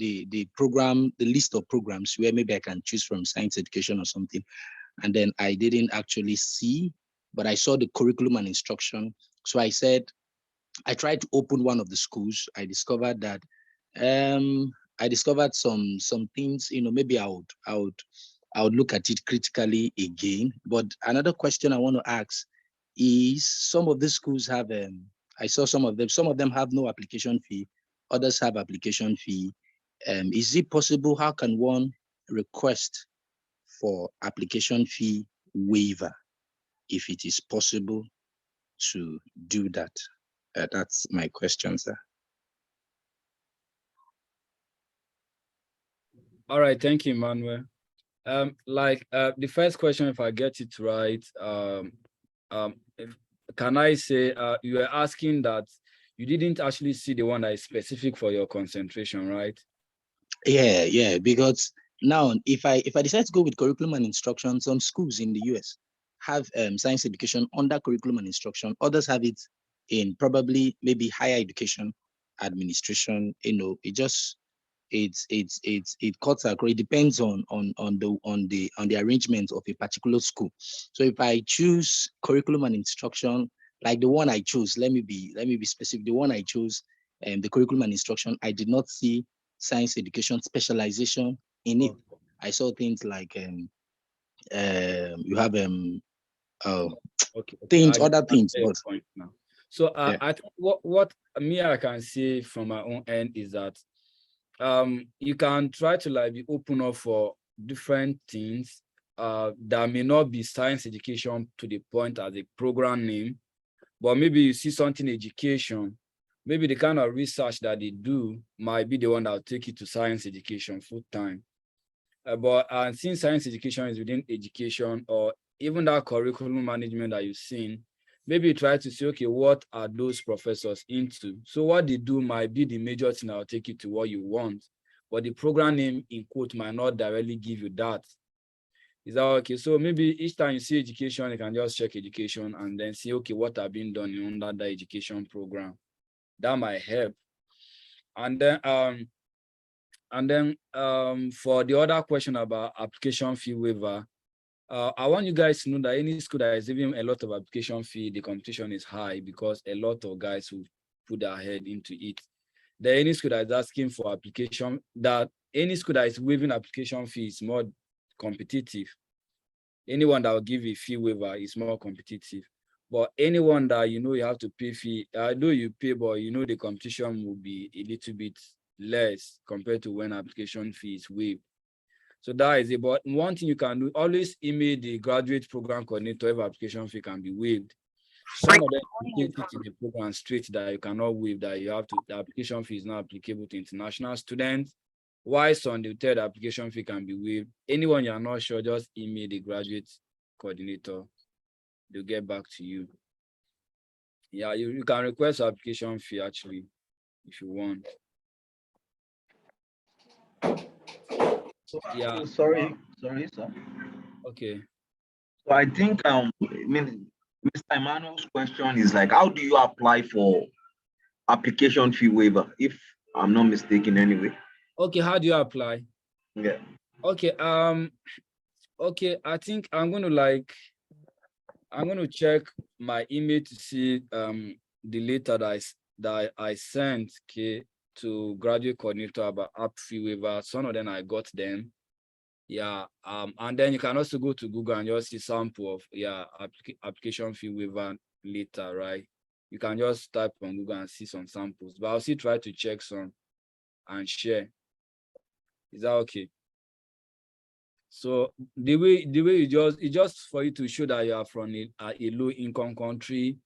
list of programs where maybe I can choose from science education or something. And then I didn't actually see, but I saw the curriculum and instruction. So I said, I tried to open one of the schools. I discovered that some things, maybe I would look at it critically again. But another question I want to ask is, some of the schools have, I saw some of them have no application fee, others have application fee. Is it possible, how can one request for application fee waiver, if it is possible to do that? That's my question, sir. All right, thank you, Emmanuel. The first question, if I get it right, can I say you were asking that you didn't actually see the one that is specific for your concentration, right? Yeah, because now if I decide to go with curriculum and instruction, some schools in the US have science education under curriculum and instruction. Others have it in probably maybe higher education administration. It cuts across. It depends on the arrangement of a particular school. So if I choose curriculum and instruction, like the one I chose, let me be specific. The one I chose, the curriculum and instruction, I did not see science education specialization in it. I saw things like you have things, other things. But point now. So I think what I can say from my own end is that you can try to be open up for different things that may not be science education to the point as a program name, but maybe you see something education, maybe the kind of research that they do might be the one that will take you to science education full time. But since science education is within education, or even that curriculum management that you've seen, maybe you try to say, okay, what are those professors into? So what they do might be the major thing that will take you to what you want, but the program name in quote might not directly give you that. Is that okay? So maybe each time you see education, you can just check education and then see, okay, what have been done under the education program. That might help. And then for the other question about application fee waiver, I want you guys to know that any school that is giving a lot of application fee, the competition is high because a lot of guys will put their head into it. Then any school that is asking for application, any school that is waiving application fee is more competitive. Anyone that will give a fee waiver is more competitive. But anyone that you have to pay fee, I know you pay, but the competition will be a little bit less compared to when application fee is waived. So that is it. But one thing you can do, always email the graduate program coordinator if application fee can be waived. Some of them take it to the program straight that you cannot waive, that you have to, the application fee is not applicable to international students. Why some they tell the application fee can be waived. Anyone you're not sure, just email the graduate coordinator. They'll get back to you. Yeah, you can request application fee actually, if you want. Yeah. Sorry, sir. Okay. So I think Mr. Emmanuel's question is like, how do you apply for application fee waiver, if I'm not mistaken anyway? Okay, how do you apply? Yeah. Okay, okay, I think I'm going to check my email to see the letter that I sent to graduate coordinator about app fee waiver. Some of them I got them. Yeah, and then you can also go to Google and just see sample of application fee waiver letter, right? You can just type on Google and see some samples, but I'll still try to check some and share. Is that okay? So the way it's just for you to show that you are from a low income country,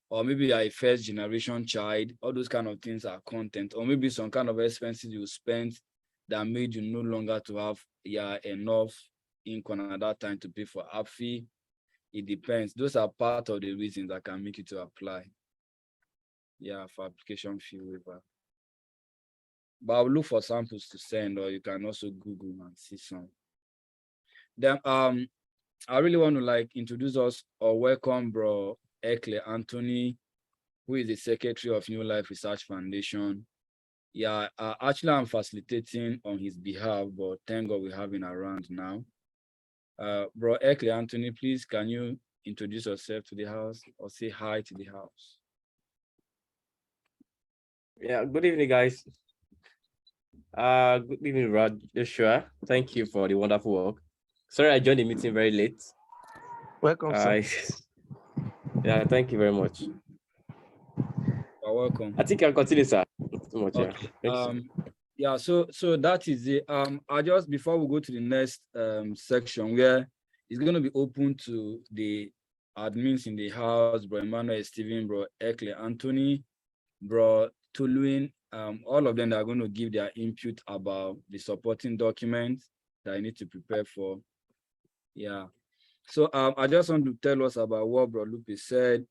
or maybe you are a first generation child. All those kind of things are content, or maybe some kind of expenses you spent that made you no longer to have enough income at that time to pay for app fee. It depends. Those are part of the reasons that can make you to apply. Yeah, for application fee waiver. But I'll look for samples to send, or you can also Google and see some. Then I really want to introduce us or welcome bro Ekle Anthony, who is the Secretary of New Life Research Foundation. Yeah, actually I'm facilitating on his behalf, but thank God we have him around now. Bro Ekle Anthony, please, can you introduce yourself to the house or say hi to the house? Yeah, good evening, guys. Good evening, Rod Joshua. Thank you for the wonderful work. Sorry, I joined the meeting very late. Welcome, sir. Yeah, thank you very much. You're welcome. I think I'll continue, sir. Not too much, Okay. Yeah. Yeah, so that is it. I just, before we go to the next section where it's going to be open to the admins in the house, bro Emmanuel, Stephen, bro Ekle Anthony, bro Tuluin, all of them that are going to give their input about the supporting documents that I need to prepare for. Yeah. So I just want to tell us about what bro Lupe said.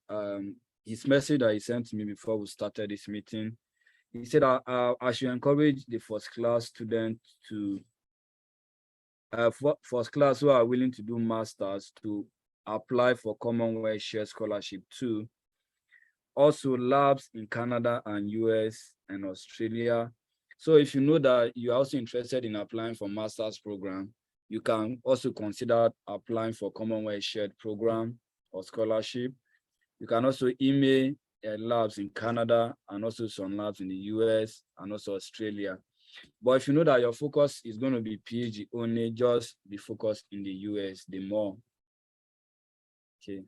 His message that he sent to me before we started this meeting. He said I should encourage the first class students to first class who are willing to do masters to apply for Commonwealth Share Scholarship too. Also labs in Canada and US and Australia. So if you know that you're also interested in applying for master's program, you can also consider applying for Commonwealth Shared Program or scholarship. You can also email labs in Canada and also some labs in the US and also Australia. But if you know that your focus is going to be PhD only, just be focused in the US, the more. Okay.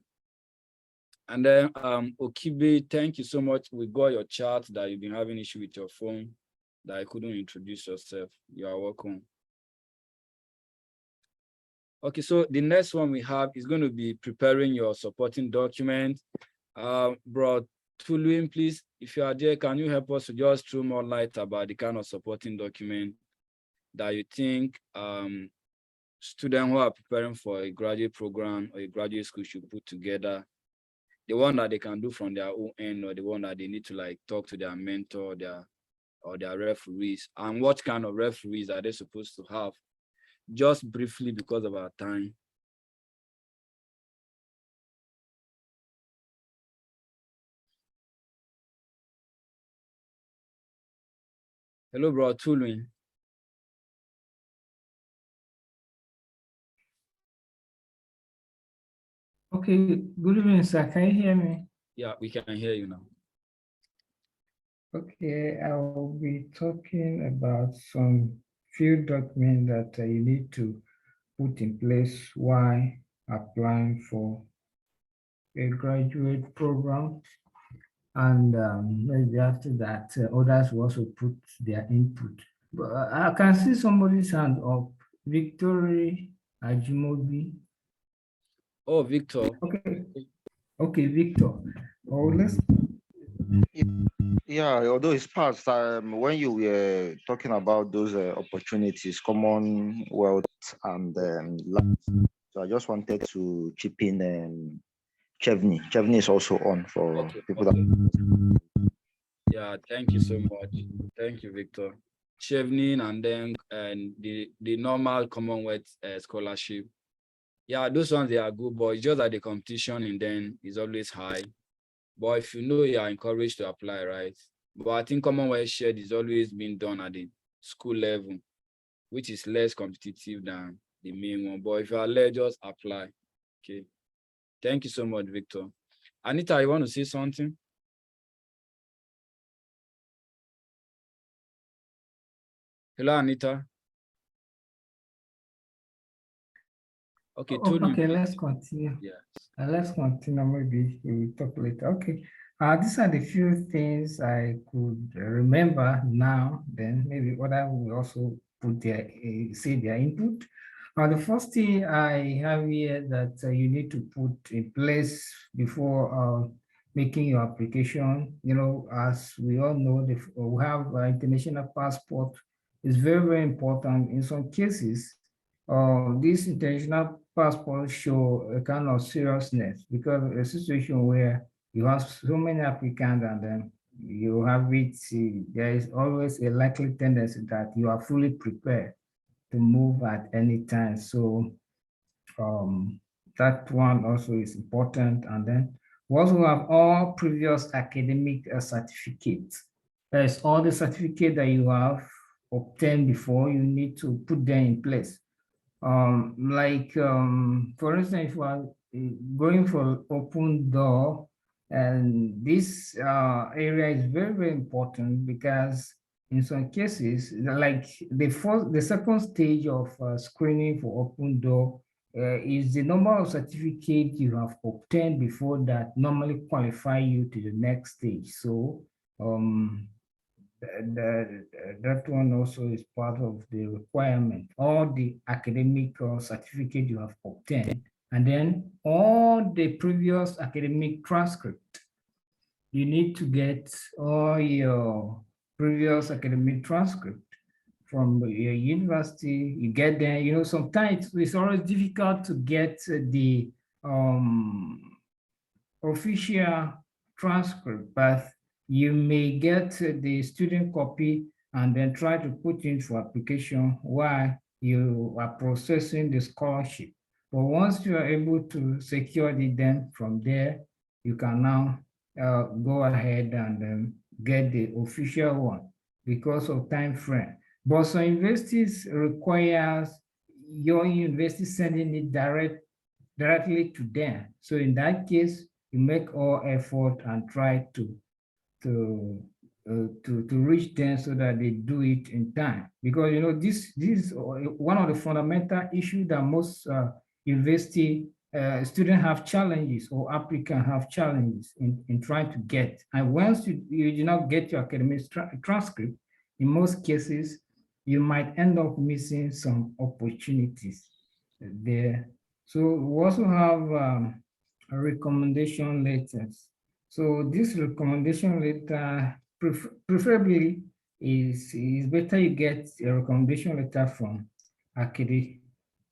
And then Okibe, thank you so much. We got your chat that you've been having issue with your phone, that I couldn't introduce yourself. You are welcome. Okay, so the next one we have is going to be preparing your supporting document. Bro Tuluin, please, if you are there, can you help us to just throw more light about the kind of supporting document that you think students who are preparing for a graduate program or a graduate school should put together? The one that they can do from their own end, or the one that they need to like talk to their mentor, or their referees, and what kind of referees are they supposed to have? Just briefly because of our time. Hello, bro Tuluin. Okay, good evening, sir. Can you hear me? Yeah, we can hear you now. Okay, I will be talking about some few documents that you need to put in place while applying for a graduate program. And maybe after that, others will also put their input. But I can see somebody's hand up, Victory Jomobi. Oh, Victor. Okay, Victor. Oh, let's. Yeah, although it's past, when you were talking about those opportunities, Commonwealth and so I just wanted to chip in Chevney. Chevney is also on for people that. Yeah, thank you so much. Thank you, Victor. Chevening and then the normal Commonwealth scholarship. Yeah, those ones, they are good, but it's just that the competition in them is always high. But if you know, you are encouraged to apply, right? But I think Commonwealth Shared is always being done at the school level, which is less competitive than the main one. But if you are led, just apply. Okay. Thank you so much, Victor. Anita, you want to say something? Hello, Anita. Okay, Okay, let's continue. Yeah. Let's continue. Maybe we will talk later. Okay. These are the few things I could remember now. Then maybe others will also put their say their input. The first thing I have here that you need to put in place before making your application. You know, as we all know, we have international passport. It's very, very important in some cases. This international passport show a kind of seriousness, because a situation where you have so many applicants and then you have it, there is always a likely tendency that you are fully prepared to move at any time. So that one also is important. And then We also have all previous academic certificates. That is all the certificate that you have obtained before, you need to put them in place. For instance, if you are going for open door, and this area is very, very important because in some cases, like the second stage of screening for open door is the number of certificates you have obtained before that normally qualify you to the next stage. So that one also is part of the requirement, all the academic certificate you have obtained, and then all the previous academic transcript. You need to get all your previous academic transcript from your university. You get there, you know, sometimes it's always difficult to get the official transcript, but you may get the student copy and then try to put in for application while you are processing the scholarship. But once you are able to secure it, then from there, you can now go ahead and get the official one because of time frame. But some universities requires your university sending it directly to them. So in that case, you make all effort and try to reach them so that they do it in time. Because you know this is one of the fundamental issues that most university students have challenges, or applicants have challenges in trying to get. And once you do not get your academic transcript, in most cases, you might end up missing some opportunities there. So we also have a recommendation letters. So this recommendation letter, preferably is better you get a recommendation letter from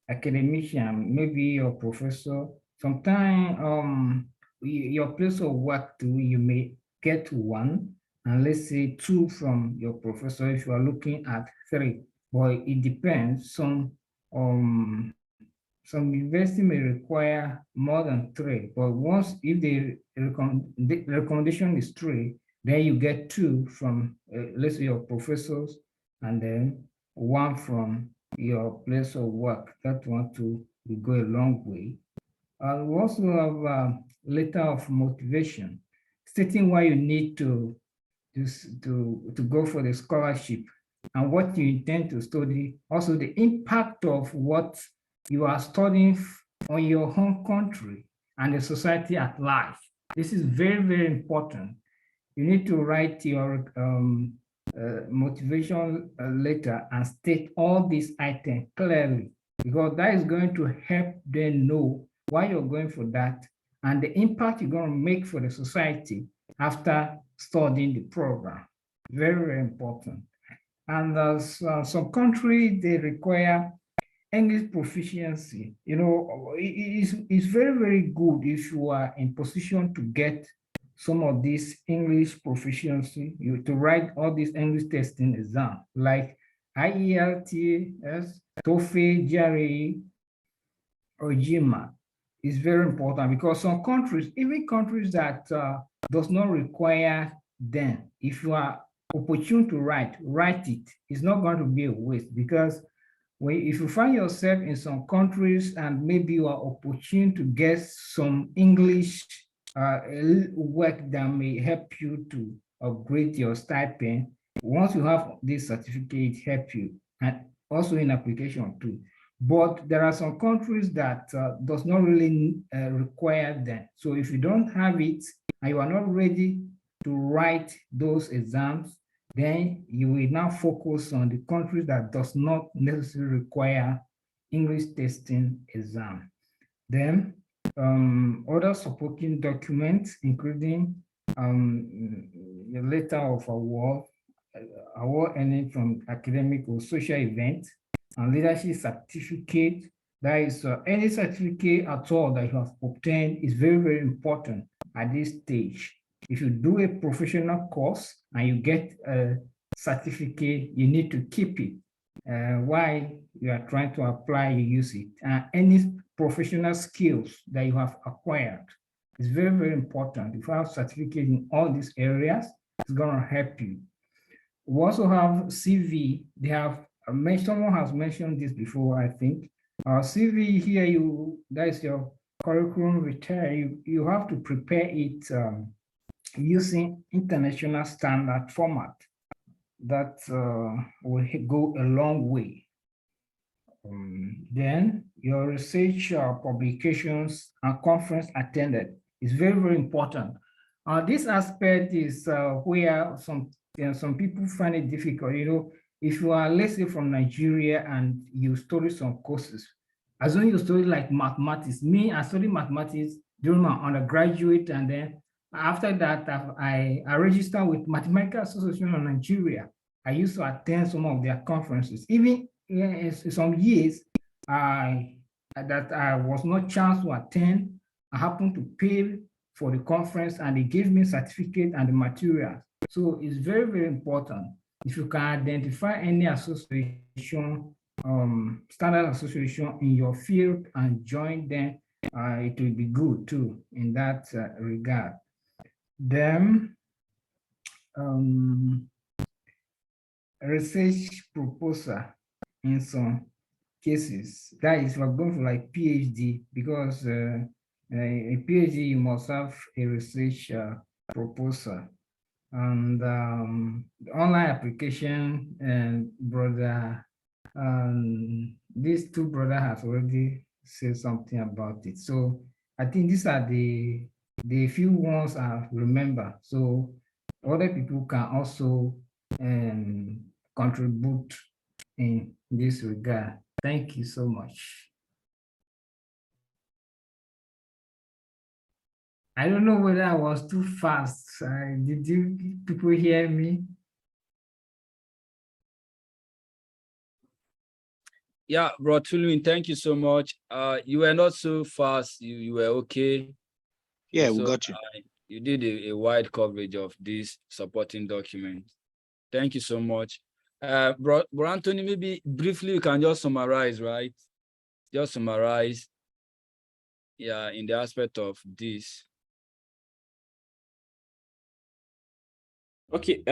academician, maybe your professor. Sometimes your place of work too, you may get one, and let's say two from your professor if you are looking at three. But it depends. Some university may require more than three, but once if the recommendation is three, then you get two from let's say your professors, and then one from your place of work. That one too will go a long way. We also have a letter of motivation stating why you need to go for the scholarship and what you intend to study. Also the impact of what you are studying on your home country and the society at large. This is very, very important. You need to write your motivation letter and state all these items clearly, because that is going to help them know why you're going for that and the impact you're going to make for the society after studying the program. Very, very important. And some countries, they require English proficiency. You know, it's very, very good if you are in position to get some of this English proficiency, to write all these English testing exams like IELTS, TOEFL, GRE, or GMAT. Is very important because some countries, even countries that does not require them, if you are opportune to write it. It's not going to be a waste, because if you find yourself in some countries and maybe you are opportune to get some English work that may help you to upgrade your stipend, once you have this certificate, it helps you, and also in application too. But there are some countries that does not really require that. So if you don't have it and you are not ready to write those exams, then you will now focus on the countries that does not necessarily require English testing exam. Then other supporting documents, including the letter of award earning from academic or social event, and leadership certificate. That is any certificate at all that you have obtained is very, very important at this stage. If you do a professional course and you get a certificate, you need to keep it. While you are trying to apply, you use it. Any professional skills that you have acquired, It's very, very important. If you have certificate in all these areas, it's gonna help you. We also have CV. They have someone has mentioned this before, I think. CV here, that is your curriculum vitae. You have to prepare it using international standard format. That will go a long way. Then your research publications and conference attended is very, very important. This aspect is where some people find it difficult. If you are, let's say, from Nigeria and you study some courses, as long as you study like mathematics, I studied mathematics during my undergraduate, and then after that, I registered with Mathematical Association of Nigeria. I used to attend some of their conferences. Even some years that I was not chance to attend, I happened to pay for the conference and they gave me certificate and the materials. So it's very, very important. If you can identify any association, standard association in your field and join them, it will be good too in that regard. Then research proposal in some cases, that is, we're going for like PhD, because a PhD, you must have a research proposal. And the online application, and brother, these two brothers have already said something about it. So I think these are the few ones I remember. So other people can also contribute in this regard. Thank you so much. I don't know whether I was too fast. Did you people hear me? Yeah, Bro Tulwin, thank you so much. You were not so fast. You were okay. Yeah, we So, got you. You did a wide coverage of this supporting document. Thank you so much. Bro Anthony, maybe briefly you can just summarize, right? Just summarize, yeah, in the aspect of this. Okay,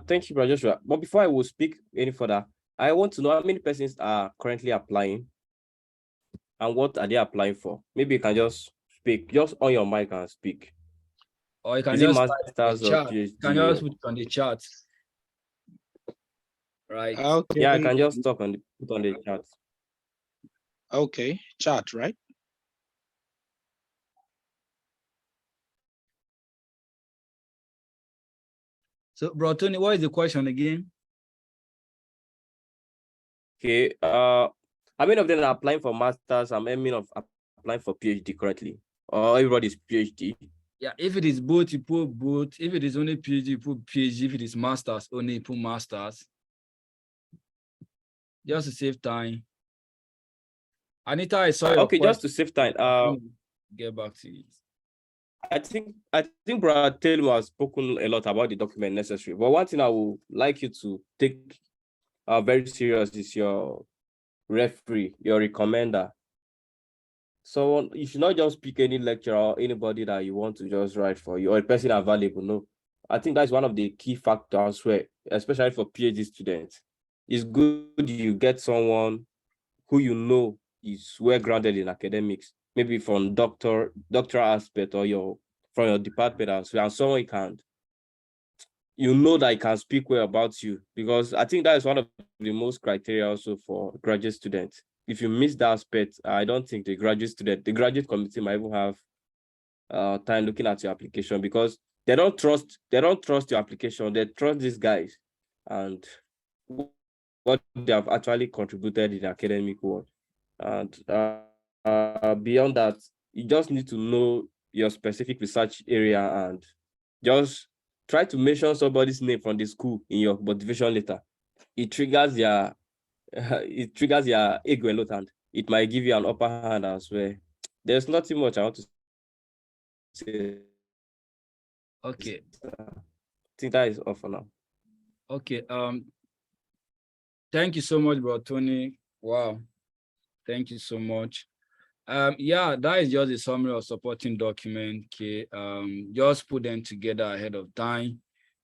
thank you, Brother Joshua. But before I will speak any further, I want to know how many persons are currently applying and what are they applying for? Maybe you can just speak, just on your mic and speak. Or you can Is just it masters or PhD? You can just put it on the chat. Right. Okay. Yeah, I can just put on the chat. Okay, chat, right? So, Bro Tony, what is the question again? Okay, how many of them are applying for masters and how many of applying for PhD currently? Or everybody's PhD? Yeah, if it is both, you put both. If it is only PhD, you put PhD. If it is masters, only you put masters. Just to save time. Anita, I saw your okay, question. just to save time. Get back to it. I think Brother Taylor has spoken a lot about the document necessary. But one thing I would like you to take very serious is your referee, your recommender. So you should not just pick any lecturer or anybody that you want to just write for you or a person available. No, I think that's one of the key factors where, especially for PhD students, it's good you get someone who you know is well grounded in academics, maybe from doctoral aspect or from your department as well, and someone you know that he can speak well about you, because I think that is one of the most criteria also for graduate students. If you miss that aspect, I don't think the graduate committee might even have time looking at your application, because they don't trust your application. They trust these guys and what they have actually contributed in the academic world. And beyond that, you just need to know your specific research area and just try to mention somebody's name from the school in your motivation letter. It triggers your ego a lot, and it might give you an upper hand as well. There's nothing much I want to say. Okay. I think that is all for now. Okay. Thank you so much, Bro Tony. Wow. Thank you so much. Yeah, that is just a summary of supporting document. Okay, just put them together ahead of time.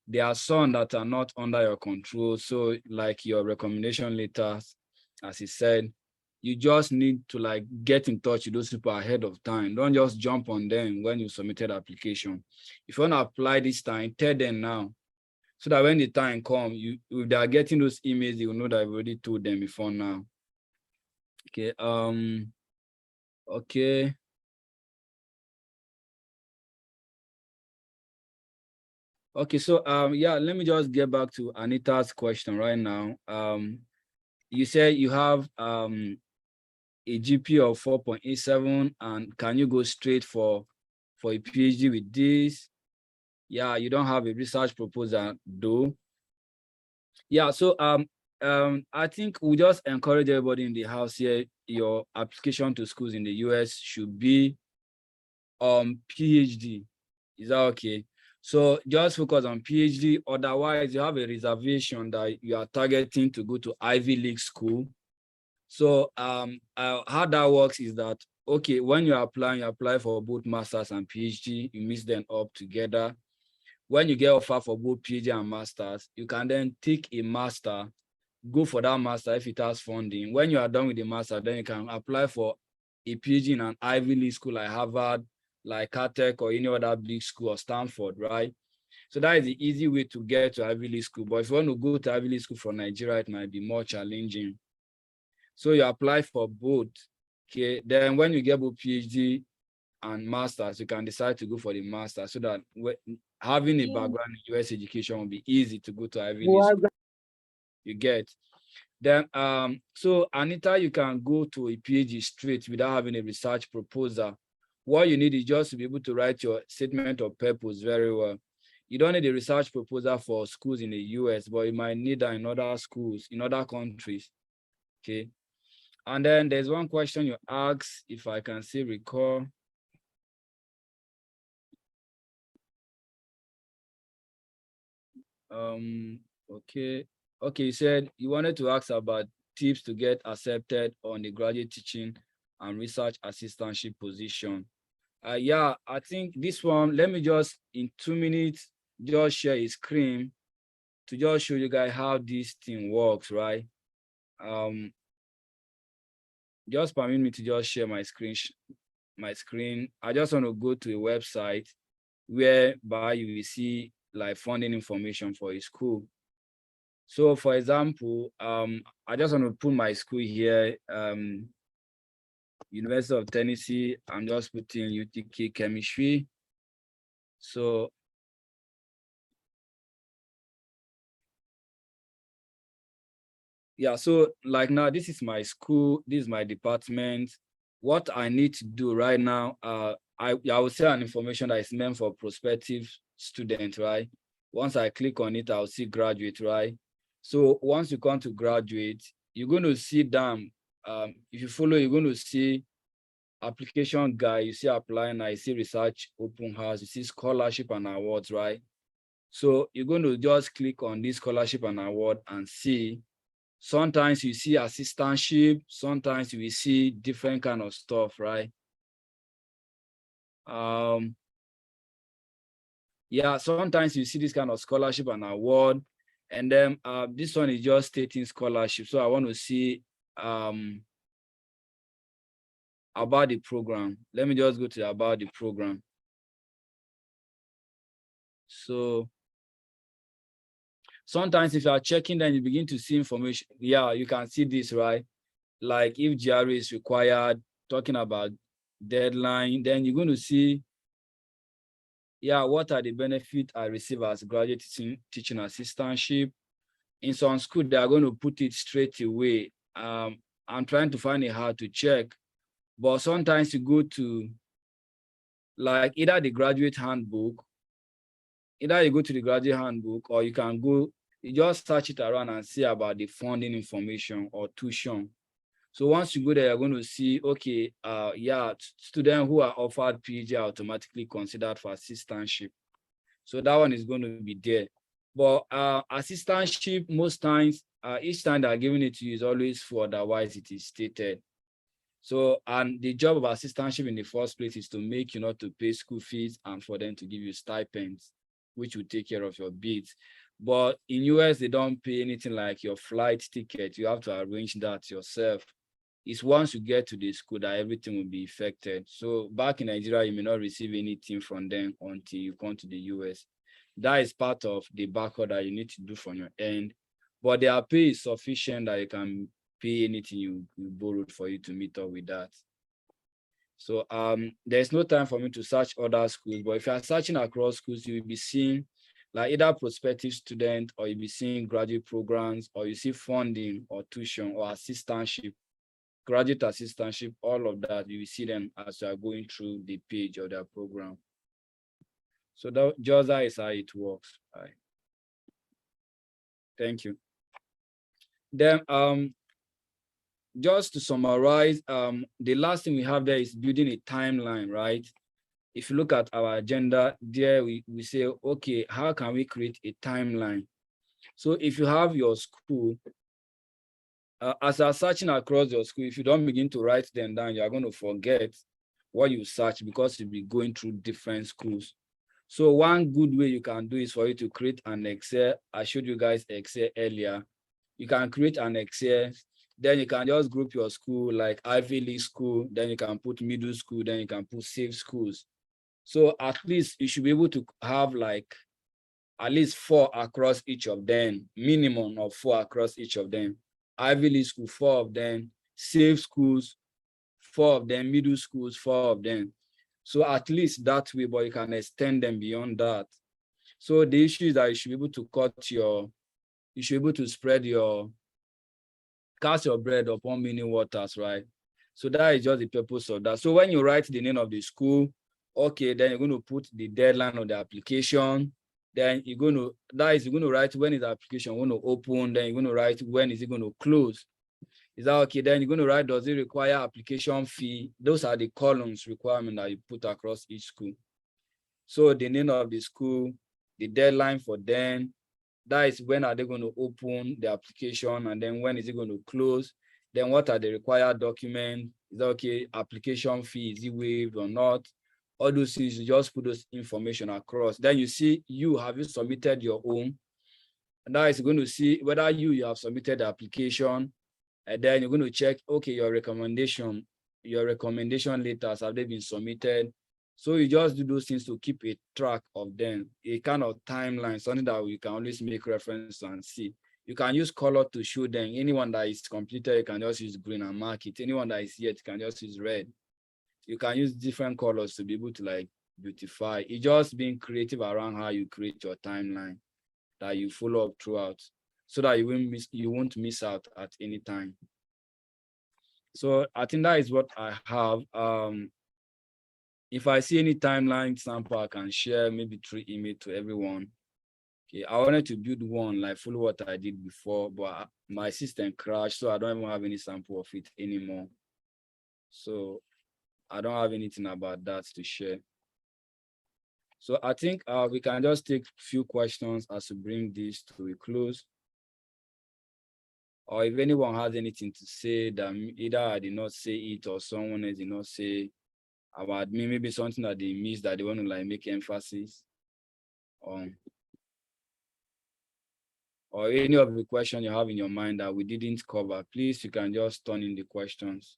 There are some that are not under your control. So like your recommendation letters, as he said, you just need to like get in touch with those people ahead of time. Don't just jump on them when you submitted application. If you want to apply this time, tell them now. So that when the time comes, if they are getting those emails, you will know that I've already told them before now. Okay. Okay. Okay, so yeah, let me just get back to Anita's question right now. You said you have a GP of 4.87, and can you go straight for a PhD with this? Yeah, you don't have a research proposal though. Yeah, so I think we just encourage everybody in the house here, your application to schools in the US should be PhD. Is that okay? So just focus on PhD. Otherwise, you have a reservation that you are targeting to go to Ivy League school. So how that works is that, okay, when you're applying, you apply for both masters and PhD, you mix them up together. When you get offer for both PhD and masters, you can then take a master, go for that master if it has funding. When you are done with the master, then you can apply for a PhD in an Ivy League school like Harvard, like Caltech, or any other big school, or Stanford, right? So that is the easy way to get to Ivy League school. But if you want to go to Ivy League school from Nigeria, it might be more challenging. So you apply for both. Okay, then when you get both PhD and masters, you can decide to go for the master, so that having a background in US education will be easy to go to Ivy League school. You get. Then so Anita, you can go to a PhD straight without having a research proposal. What you need is just to be able to write your statement of purpose very well. You don't need a research proposal for schools in the US, but you might need that in other schools, in other countries. Okay. And then there's one question you asked, if I can still recall. Okay. Okay, you said you wanted to ask about tips to get accepted on the graduate teaching and research assistantship position. Yeah, I think this one, let me just, in 2 minutes, just share a screen to just show you guys how this thing works, right? Just permit me to just share my screen. I just want to go to a website whereby you will see like funding information for a school. So for example, I just want to put my school here, University of Tennessee. I'm just putting UTK chemistry. So yeah, so like now, this is my school, this is my department. What I need to do right now, I will say an information that is meant for prospective students, right? Once I click on it, I'll see graduate, right? So once you come to graduate, you're going to see them. If you follow, you're going to see application guide, you see applying, I see research open house, you see scholarship and awards, right? So you're going to just click on this scholarship and award and see. Sometimes you see assistantship, sometimes you will see different kind of stuff, right? Yeah, sometimes you see this kind of scholarship and award, and then this one is just stating scholarship. So I want to see about the program. Let me just go to about the program. So sometimes if you are checking, then you begin to see information. Yeah, you can see this, right? Like if GRE is required, talking about deadline, then you're going to see, yeah, what are the benefits I receive as graduate teaching assistantship. In some school, they are going to put it straight away. I'm trying to find it hard to check, but sometimes you go to like either the graduate handbook, either you go to the graduate handbook, or you can go, you just search it around and see about the funding information or tuition. So once you go there, you're going to see, okay, yeah, students who are offered PhD are automatically considered for assistantship. So that one is going to be there. But assistantship, most times, each time they're giving it to you is always for otherwise it is stated. So, and the job of assistantship in the first place is to make you not to pay school fees and for them to give you stipends, which will take care of your bills. But in US, they don't pay anything like your flight ticket. You have to arrange that yourself. It's once you get to the school that everything will be affected. So back in Nigeria, you may not receive anything from them until you come to the US. That is part of the backward that you need to do from your end. But their pay is sufficient that you can pay anything you borrowed for you to meet up with that. So there's no time for me to search other schools, but if you are searching across schools, you will be seeing like either prospective student, or you'll be seeing graduate programs, or you see funding or tuition or assistantship, graduate assistantship, all of that, you will see them as you are going through the page of their program. So that just that is how it works. Right. Thank you. Then just to summarize, the last thing we have there is building a timeline, right? If you look at our agenda there, we say, okay, how can we create a timeline? So if you have your school, as you're searching across your school, if you don't begin to write them down, you're going to forget what you search because you'll be going through different schools. So one good way you can do is for you to create an Excel. I showed you guys Excel earlier. You can create an Excel, then you can just group your school like Ivy League school, then you can put middle school, then you can put safe schools. So at least you should be able to have like at least 4 across each of them, minimum of 4 across each of them. Ivy League school, 4 of them, safe schools, 4 of them, middle schools, 4 of them. So at least that way, but you can extend them beyond that. So the issue is that you should be able to you should be able to spread cast your bread upon many waters, right? So that is just the purpose of that. So when you write the name of the school, okay, then you're going to put the deadline of the application. Then you're going to write when is the application going to open. Then you're going to write when is it going to close. Is that okay? Then you're going to write, does it require application fee? Those are the columns requirement that you put across each school. So the name of the school, the deadline for them, that is when are they going to open the application, and then when is it going to close? Then what are the required documents? Is that okay? Application fee, is it waived or not? All those things, you just put those information across. Then you see, have you submitted your own? And that is going to see whether you have submitted the application. And then you're going to check, okay, your recommendation letters, have they been submitted? So you just do those things to keep a track of them, a kind of timeline, something that we can always make reference and see. You can use color to show them. Anyone that is completed, you can just use green and mark it. Anyone that is yet, you can just use red. You can use different colors to be able to like beautify. It's just being creative around how you create your timeline that you follow up throughout, so that you won't miss out at any time. So I think that is what I have. If I see any timeline sample, I can share maybe through email to everyone. Okay, I wanted to build one like follow what I did before, but my system crashed, so I don't even have any sample of it anymore. So I don't have anything about that to share. So I think we can just take a few questions as we bring this to a close. Or if anyone has anything to say that either I did not say it or someone else did not say about me, maybe something that they missed that they want to like make emphasis on. Or any of the questions you have in your mind that we didn't cover, please, you can just turn in the questions.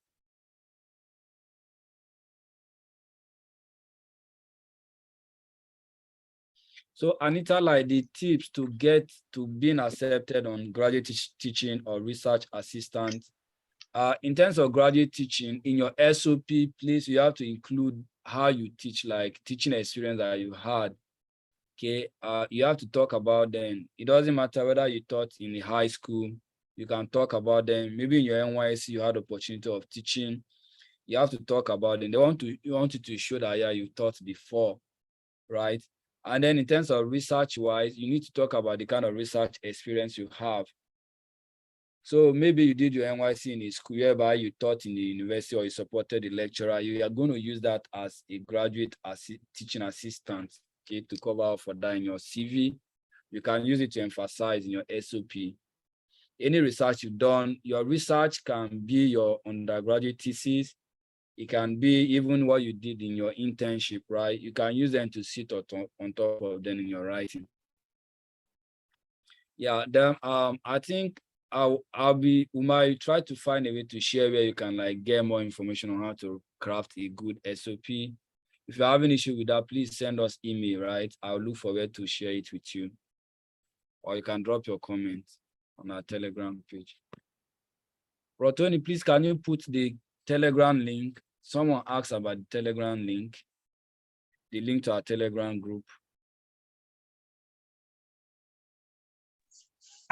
So Anita, like the tips to get to being accepted on graduate teaching or research assistant, in terms of graduate teaching, in your SOP, please, you have to include how you teach, like teaching experience that you had. Okay, you have to talk about them. It doesn't matter whether you taught in the high school, you can talk about them. Maybe in your NYC, you had the opportunity of teaching. You have to talk about them. You want you to show that, yeah, you taught before, right? And then in terms of research-wise, you need to talk about the kind of research experience you have. So maybe you did your NYC in a school whereby you taught in the university or you supported the lecturer. You are going to use that as a graduate teaching assistant, okay, to cover for that in your CV. You can use it to emphasize in your SOP. any research you've done, your research can be your undergraduate thesis. It can be even what you did in your internship, right? You can use them to sit on top of them in your writing. Yeah, then I think we might try to find a way to share where you can like get more information on how to craft a good SOP. If you have an issue with that, please send us email, right? I'll look forward to share it with you. Or you can drop your comments on our Telegram page. Bro Tony, please can you put the Telegram link? Someone asked about the Telegram link, the link to our Telegram group.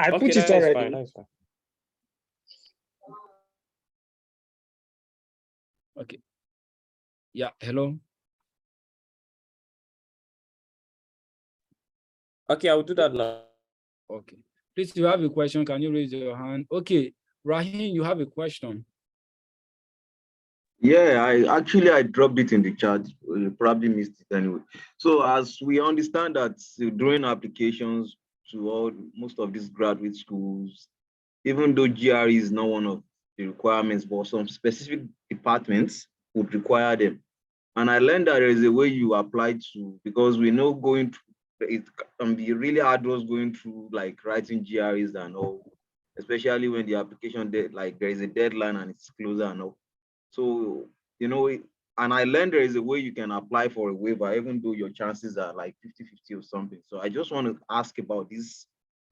I put it already. That's fine. Okay. Yeah, hello. Okay, I will do that now. Okay. Please, if you have a question, can you raise your hand? Okay, Rahim, you have a question. Yeah, I dropped it in the chat. You probably missed it anyway. So as we understand that during applications to most of these graduate schools, even though GRE is not one of the requirements, but some specific departments would require them. And I learned that there is a way you apply to, because we know going through, it can be really arduous going through like writing GREs and all, especially when the application like there is a deadline and it's closer and all. So, and I learned there is a way you can apply for a waiver, even though your chances are like 50-50 or something. So I just want to ask about this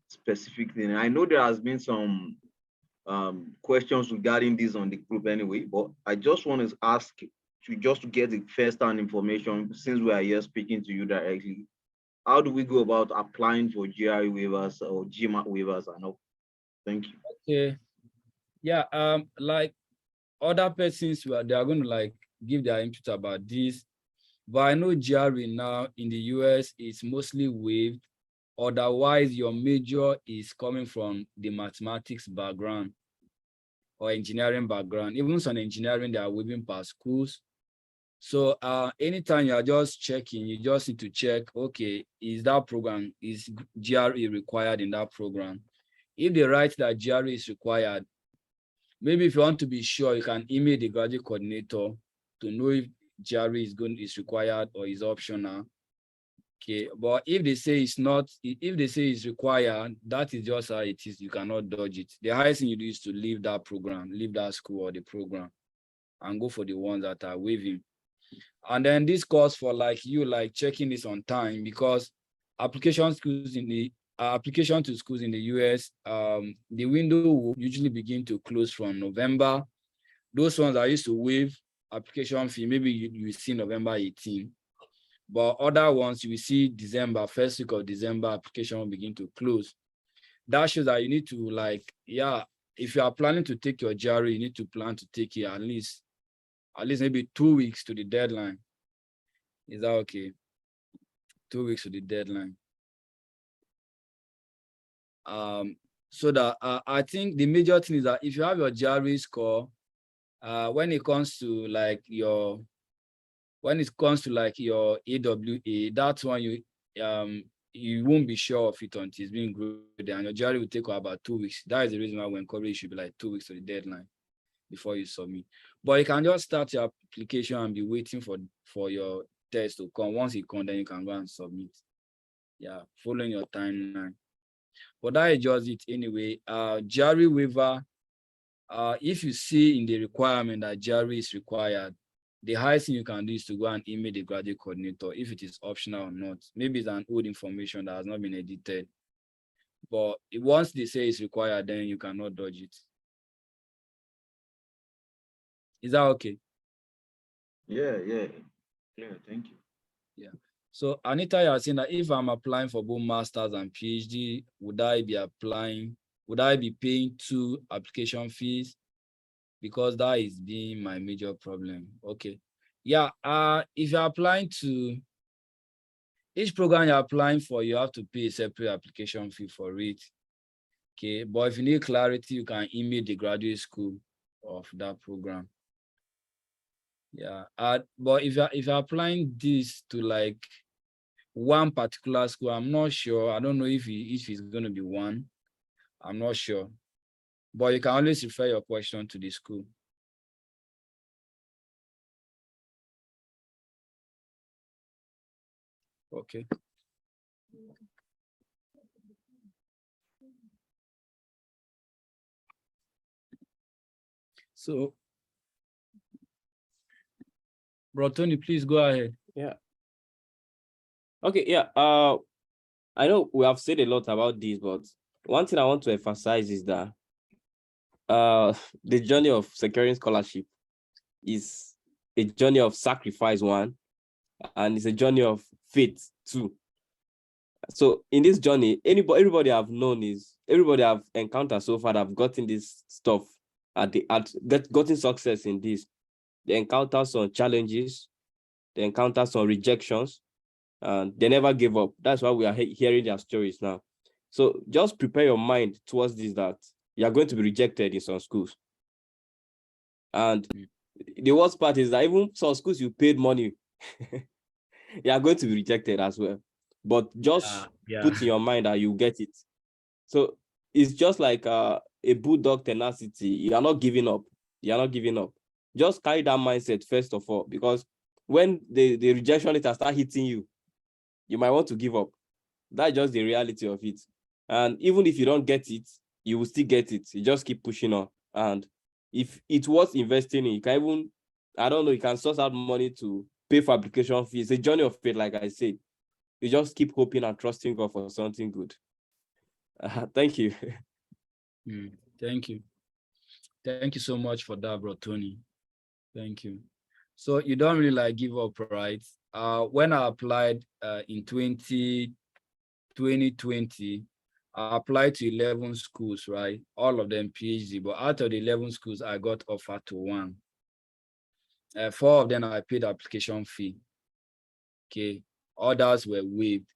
specific thing. I know there has been some questions regarding this on the group anyway, but I just want to ask to get the first-hand information, since we are here speaking to you directly. How do we go about applying for GRE waivers or GMAT waivers and all? Thank you. Okay. Yeah, like other persons, they are going to like give their input about this. But I know GRE now in the US is mostly waived. Otherwise, your major is coming from the mathematics background or engineering background. Even some engineering, they are waiving past schools. So anytime you are just checking, you just need to check, okay, is GRE required in that program? If they write that GRE is required, maybe if you want to be sure, you can email the graduate coordinator to know if GRE is required or is optional. Okay, but if they say it's not, if they say it's required, that is just how it is. You cannot dodge it. The highest thing you do is to leave that program, leave that school or the program, and go for the ones that are waiving. And then this calls for like checking this on time, because application to schools in the US, the window will usually begin to close from November. Those ones that used to waive application fee, maybe you see November 18. But other ones, you will see December, first week of December, application will begin to close. That shows that you need to if you are planning to take your GRE, you need to plan to take it at least maybe 2 weeks to the deadline. Is that okay? 2 weeks to the deadline. So that I think the major thing is that if you have your GRE score, when it comes to like your AWA, that's when you won't be sure of it until it's being graded, and your GRE will take about 2 weeks. That is the reason why we encourage you should be like 2 weeks to the deadline before you submit. But you can just start your application and be waiting for your test to come. Once it comes, then you can go and submit. Yeah, following your timeline. But that is just it anyway. GRE waiver, if you see in the requirement that GRE is required, the highest thing you can do is to go and email the graduate coordinator if it is optional or not. Maybe it's an old information that has not been edited. But once they say it's required, then you cannot dodge it. Is that okay? Yeah. Thank you. Yeah. So Anita, you are saying that if I'm applying for both masters and PhD, would I be paying 2 application fees? Because that is being my major problem. Okay. Yeah. If you're applying to each program you're applying for, you have to pay a separate application fee for it. Okay. But if you need clarity, you can email the graduate school of that program. Yeah. But if you're applying this to like one particular school, I'm not sure. I don't know if it's going to be one. I'm not sure. but you can always refer your question to the school. Okay. So, Bro Tony, please go ahead. Yeah. Okay, yeah. I know we have said a lot about this, but one thing I want to emphasize is that the journey of securing scholarship is a journey of sacrifice, one, and it's a journey of faith, two. So in this journey, everybody I've known is everybody I've encountered so far that have gotten this stuff gotten success in this. They encounter some challenges, they encounter some rejections, and they never give up. That's why we are hearing their stories now. So just prepare your mind towards this, that you are going to be rejected in some schools. And the worst part is that even some schools you paid money, you are going to be rejected as well. But just put in your mind that you get it. So it's just like a bulldog tenacity. You are not giving up. You are not giving up. Just carry that mindset first of all, because when the rejection letter start hitting you, you might want to give up. That's just the reality of it. And even if you don't get it, you will still get it. You just keep pushing on. And if it's worth investing in, you can even, I don't know, you can source out money to pay for application fees. It's a journey of faith, like I said. You just keep hoping and trusting God for something good. Thank you. Thank you. Thank you so much for that, Bro Tony. Thank you. So you don't really like give up, right? When I applied in 2020, I applied to 11 schools, right? All of them PhD, but out of the 11 schools, I got offered to one. 4 of them, I paid the application fee. Okay, others were waived,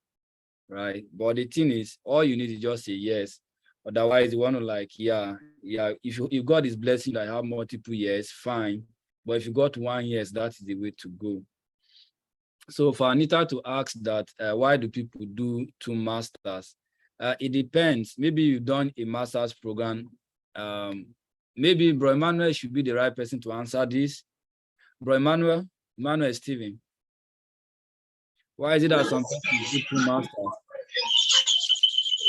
right? But the thing is, all you need is just say yes. Otherwise, you want to like, if God is blessing that I have multiple years, fine. But if you got 1 year, that is the way to go. So for Anita to ask that, why do people do 2 masters? It depends. Maybe you've done a master's program. Maybe Bro Emmanuel should be the right person to answer this. Bro Emmanuel Steven. Why is it that some people do 2 masters?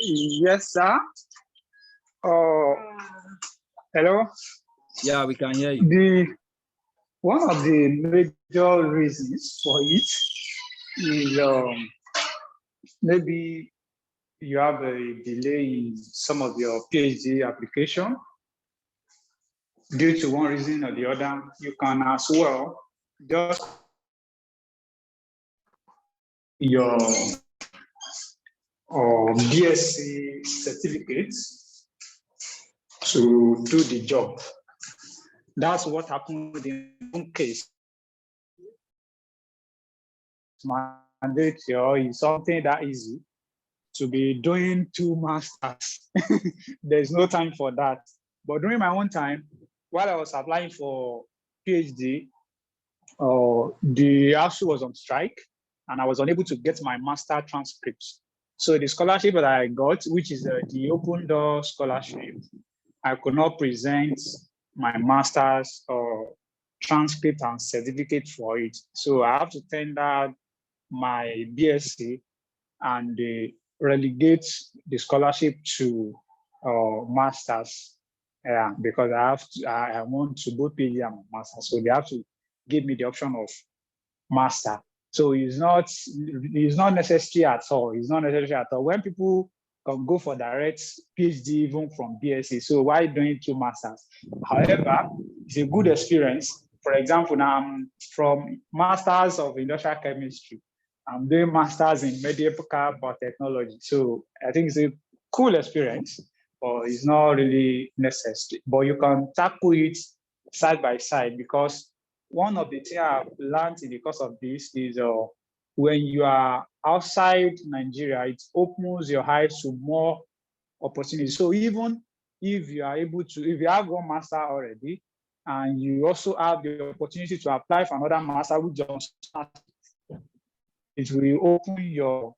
Yes, sir. Hello? Yeah, we can hear you. One of the major reasons for it is maybe you have a delay in some of your PhD application. Due to one reason or the other, you can as well just your BSc certificate to do the job. That's what happened in one case. Mandate is something that easy to be doing 2 masters. There's no time for that. But during my own time, while I was applying for PhD, the ASU was on strike and I was unable to get my master transcripts. So the scholarship that I got, which is the Open Door Scholarship, I could not present my master's transcript and certificate for it. So I have to tender my BSc and relegate the scholarship to masters. Yeah, because I want to both PhD and master. So they have to give me the option of master. So it's not necessary at all. It's not necessary at all. When people can go for direct PhD even from BSc, so why doing 2 masters? However, it's a good experience. For example, now I'm from Masters of Industrial Chemistry. I'm doing masters in medical biotechnology. So I think it's a cool experience, but it's not really necessary. But you can tackle it side by side, because one of the things I've learned in the course of this is when you are outside Nigeria, it opens your eyes to more opportunities. So even if you are able to, if you have 1 master already, and you also have the opportunity to apply for another master, which just it will open your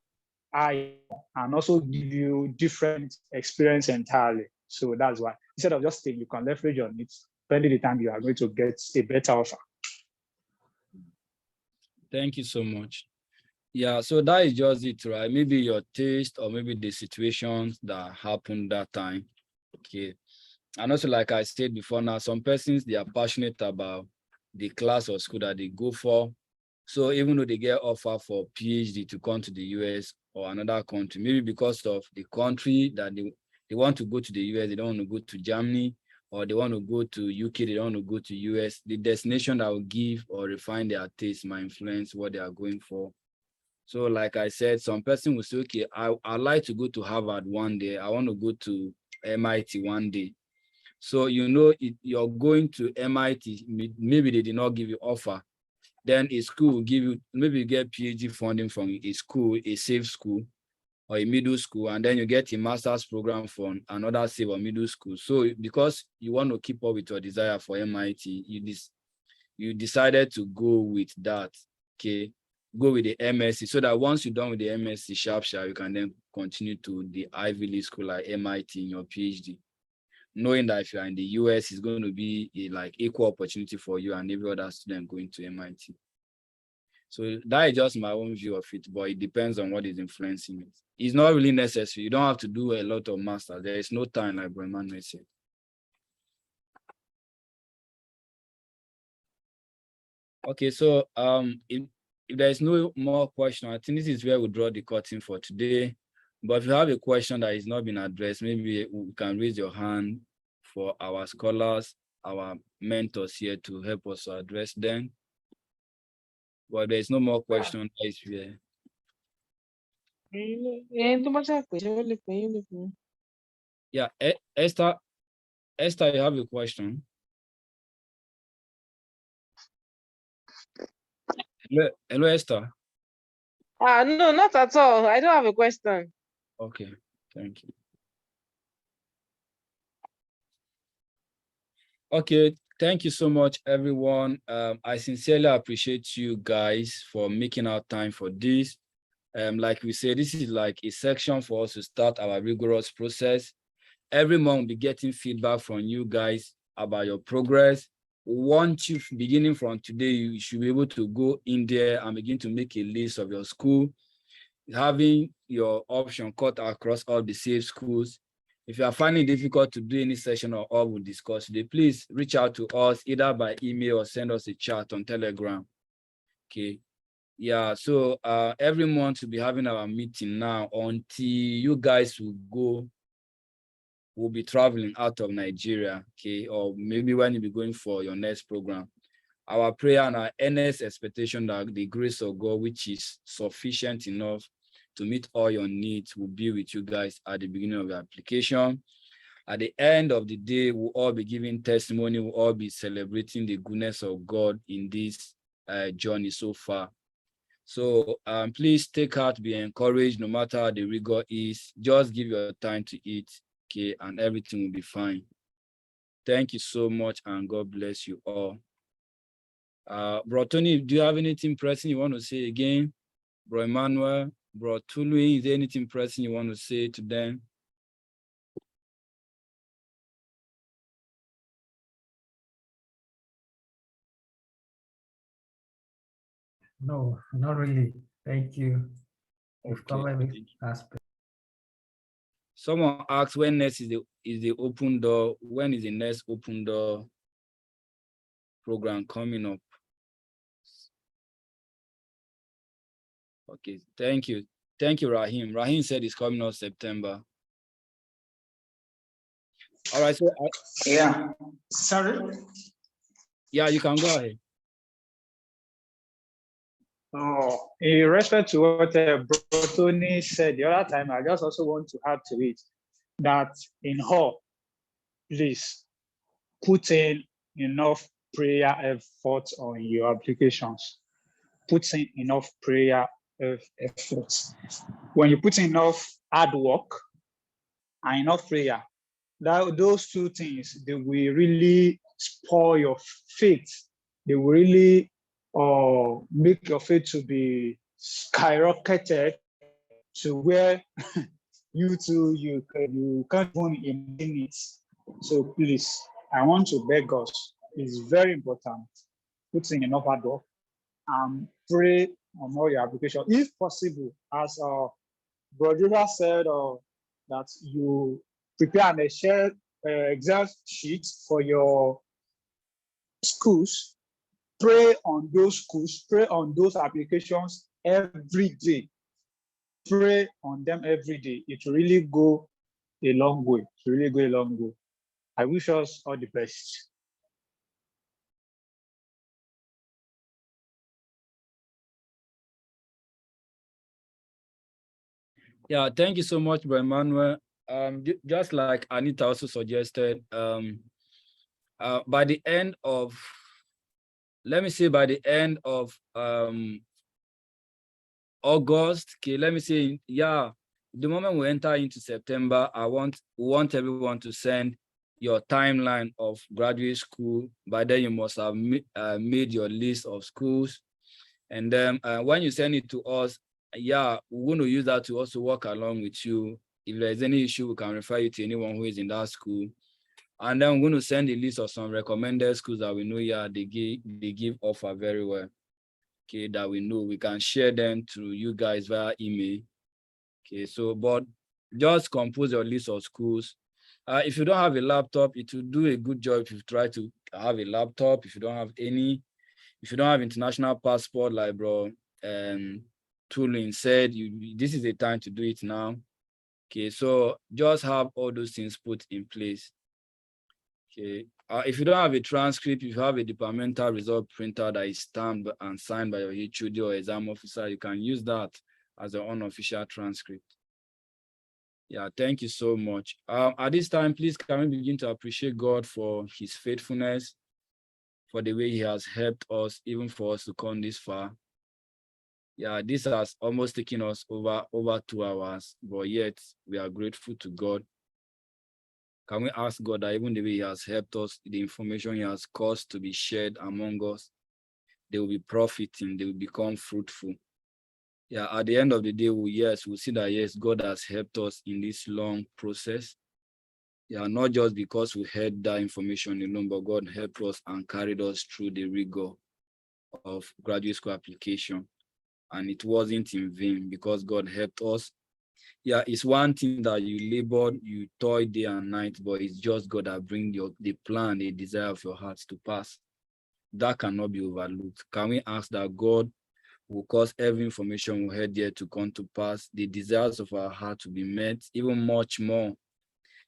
eye and also give you different experience entirely. So that's why instead of just staying, you can leverage on it, spending the time you are going to get a better offer. Thank you so much. Yeah, so that is just it, right? Maybe your taste or maybe the situations that happened that time. Okay. And also, like I said before now, some persons, they are passionate about the class or school that they go for. So even though they get offer for PhD to come to the US or another country, maybe because of the country that they want to go to the US, they don't want to go to Germany, or they want to go to UK, they don't want to go to US. The destination that will give or refine their taste might influence what they are going for. So like I said, some person will say, okay, I like to go to Harvard one day. I want to go to MIT one day. So, you know, you're going to MIT, maybe they did not give you offer. Then a school will give you, maybe you get PhD funding from a school, a safe school or a middle school, and then you get a master's program from another safe or middle school. So because you want to keep up with your desire for MIT, you decided to go with that, okay? Go with the MSc, so that once you're done with the MSc, sharp, you can then continue to the Ivy League school like MIT in your PhD. Knowing that if you're in the US, it's going to be a like equal opportunity for you and every other student going to MIT. So that is just my own view of it, but it depends on what is influencing it. It's not really necessary. You don't have to do a lot of masters. There is no time, like Emmanuel said. Okay, so if there is no more question, I think this is where we draw the curtain for today. But if you have a question that is not been addressed, maybe you can raise your hand for our scholars, our mentors here to help us address them. But there is no more question. Yeah, Esther, you have a question? Hello, Esther. No, not at all. I don't have a question. Okay, thank you. Okay, thank you so much, everyone. I sincerely appreciate you guys for making our time for this. Like we said, this is like a section for us to start our rigorous process. Every month we'll be getting feedback from you guys about your progress. Once you beginning from today, you should be able to go in there and begin to make a list of your school, having your option cut across all the safe schools. If you are finding it difficult to do any session or all we'll discuss today, please reach out to us either by email or send us a chat on Telegram. Okay. Yeah, so every month we'll be having our meeting now until you guys will be traveling out of Nigeria, okay, or maybe when you'll be going for your next program. Our prayer and our earnest expectation that the grace of God, which is sufficient enough to meet all your needs, will be with you guys at the beginning of the application. At the end of the day, we'll all be giving testimony, we'll all be celebrating the goodness of God in this journey so far. So please take heart, be encouraged, no matter how the rigor is, just give your time to it, okay, and everything will be fine. Thank you so much, and God bless you all. Bro Tony, do you have anything pressing you want to say again? Bro Emmanuel, Bro Tulu, is there anything pressing you want to say to them? No, not really. Thank you. You've Okay. covered every aspect. Someone asked when next is the open door, when is the next open door program coming up? Okay, thank you. Thank you, Rahim. Rahim said it's coming out September. All right, so yeah, sorry. Yeah, you can go ahead. Oh, in respect to what Tony said the other time, I just also want to add to it that in all, please put in enough prayer effort on your applications. Put in enough prayer efforts. When you put in enough hard work and enough prayer, those two things, they will really spoil your faith. They will really make your faith to be skyrocketed to where you too, you can't even imagine it. So please, I want to beg us, it's very important, put in enough hard work and pray on all your application. If possible, as Brodera said, that you prepare an Excel Excel sheet for your schools, pray on those schools, pray on those applications every day. Pray on them every day. It will really go a long way. It will really go a long way. I wish us all the best. Yeah, thank you so much, Bro Emmanuel. Just like Anita also suggested, by the end of, let me say by the end of August, okay, let me say, yeah, the moment we enter into September, I want everyone to send your timeline of graduate school. By then you must have made your list of schools. And then when you send it to us, yeah, we're going to use that to also work along with you. If there's any issue, we can refer you to anyone who is in that school. And then we're going to send a list of some recommended schools that we know, yeah, they give offer very well. Okay, that we know. We can share them to you guys via email. Okay, so, but just compose your list of schools. If you don't have a laptop, it will do a good job if you try to have a laptop. If you don't have any, if you don't have international passport, like bro Tulin said, this is the time to do it now. Okay, so just have all those things put in place. Okay, if you don't have a transcript, if you have a departmental result printer that is stamped and signed by your HOD or exam officer, you can use that as an unofficial transcript. Yeah, thank you so much. At this time, please can we begin to appreciate God for his faithfulness, for the way he has helped us, even for us to come this far. Yeah, this has almost taken us over 2 hours, but yet we are grateful to God. Can we ask God that even the way he has helped us, the information he has caused to be shared among us, they will be profiting, they will become fruitful. Yeah, at the end of the day, we'll see that yes, God has helped us in this long process. Yeah, not just because we heard that information alone, but God helped us and carried us through the rigor of graduate school application. And it wasn't in vain because God helped us. Yeah, it's one thing that you labored, you toiled day and night, but it's just God that brings the plan, the desire of your heart to pass. That cannot be overlooked. Can we ask that God will cause every information we heard there to come to pass, the desires of our heart to be met, even much more,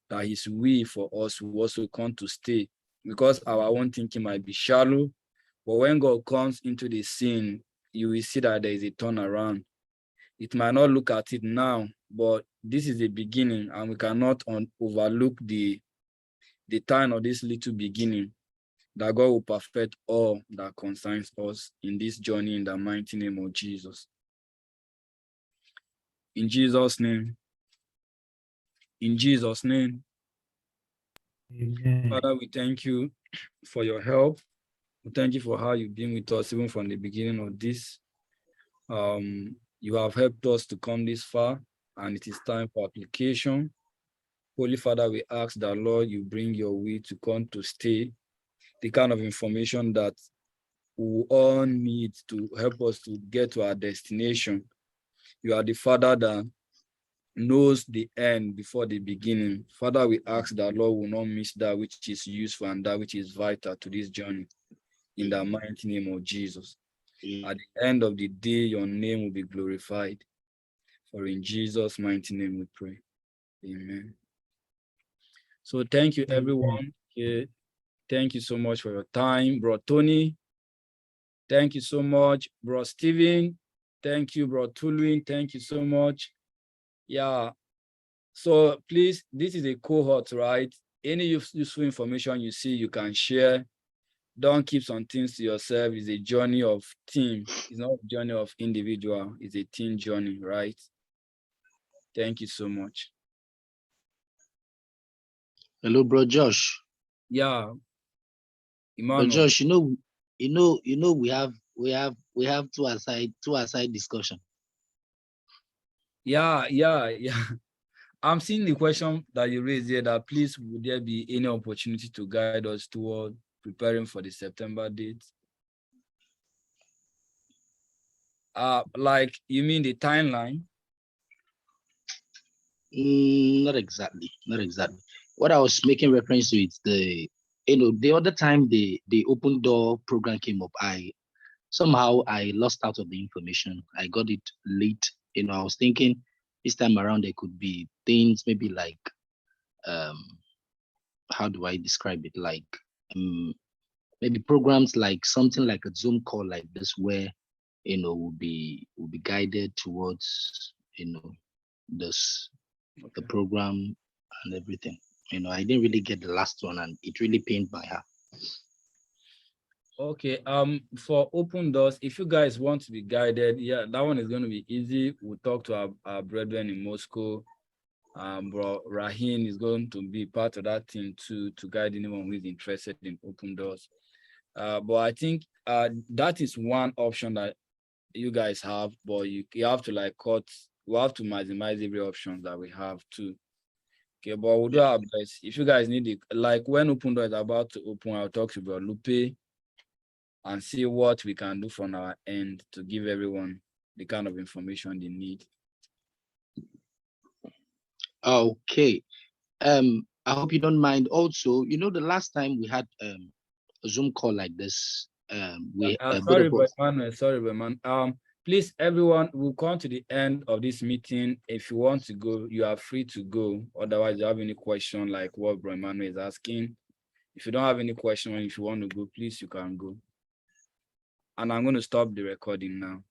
that his will for us will also come to stay, because our own thinking might be shallow, but when God comes into the scene, you will see that there is a turnaround. It might not look at it now, but this is the beginning, and we cannot overlook the time of this little beginning, that God will perfect all that concerns us in this journey in the mighty name of Jesus. In Jesus' name. In Jesus' name. Amen. Father, we thank you for your help. We thank you for how you've been with us even from the beginning of this. You have helped us to come this far, and it is time for application. Holy Father, we ask that, Lord, you bring your will to come to stay, the kind of information that we all need to help us to get to our destination. You are the Father that knows the end before the beginning. Father, we ask that, Lord, will not miss that which is useful and that which is vital to this journey. In the mighty name of Jesus. At the end of the day, your name will be glorified. For in Jesus' mighty name we pray. Amen. So thank you, everyone. Okay. Thank you so much for your time. Bro Tony, thank you so much. Bro Steven, thank you. Bro Tulwin, thank you so much. Yeah. So please, this is a cohort, right? Any useful information you see, you can share. Don't keep some things to yourself. It's a journey of team. It's not a journey of individual. It's a team journey, right? Thank you so much. Hello, bro Josh. Yeah. Bro Josh, we have two aside discussion. Yeah. I'm seeing the question that you raised here that please would there be any opportunity to guide us toward preparing for the September date? Like you mean the timeline? Not exactly, not exactly. What I was making reference to is the other time the open door program came up, I lost out of the information. I got it late. I was thinking this time around there could be things maybe like how do I describe it? Like maybe programs like something like a Zoom call like this where will be guided towards this the program and everything. I didn't really get the last one and it really pained my heart. Okay, for open doors, if you guys want to be guided, yeah, that one is going to be easy. We'll talk to our brethren in Moscow. Bro Rahim is going to be part of that team to guide anyone who is interested in open doors. But I think that is one option that you guys have, but you have to like we have to maximize every option that we have too. Okay, but we'll do our best. If you guys need it, like when open door is about to open, I'll talk to Bro Lupe and see what we can do from our end to give everyone the kind of information they need. Okay. I hope you don't mind. Also, the last time we had a Zoom call like this, sorry, but man. Please, everyone, we'll come to the end of this meeting. If you want to go, you are free to go. Otherwise, you have any question like what Bro Emmanuel is asking. If you don't have any question, if you want to go, please, you can go. And I'm going to stop the recording now.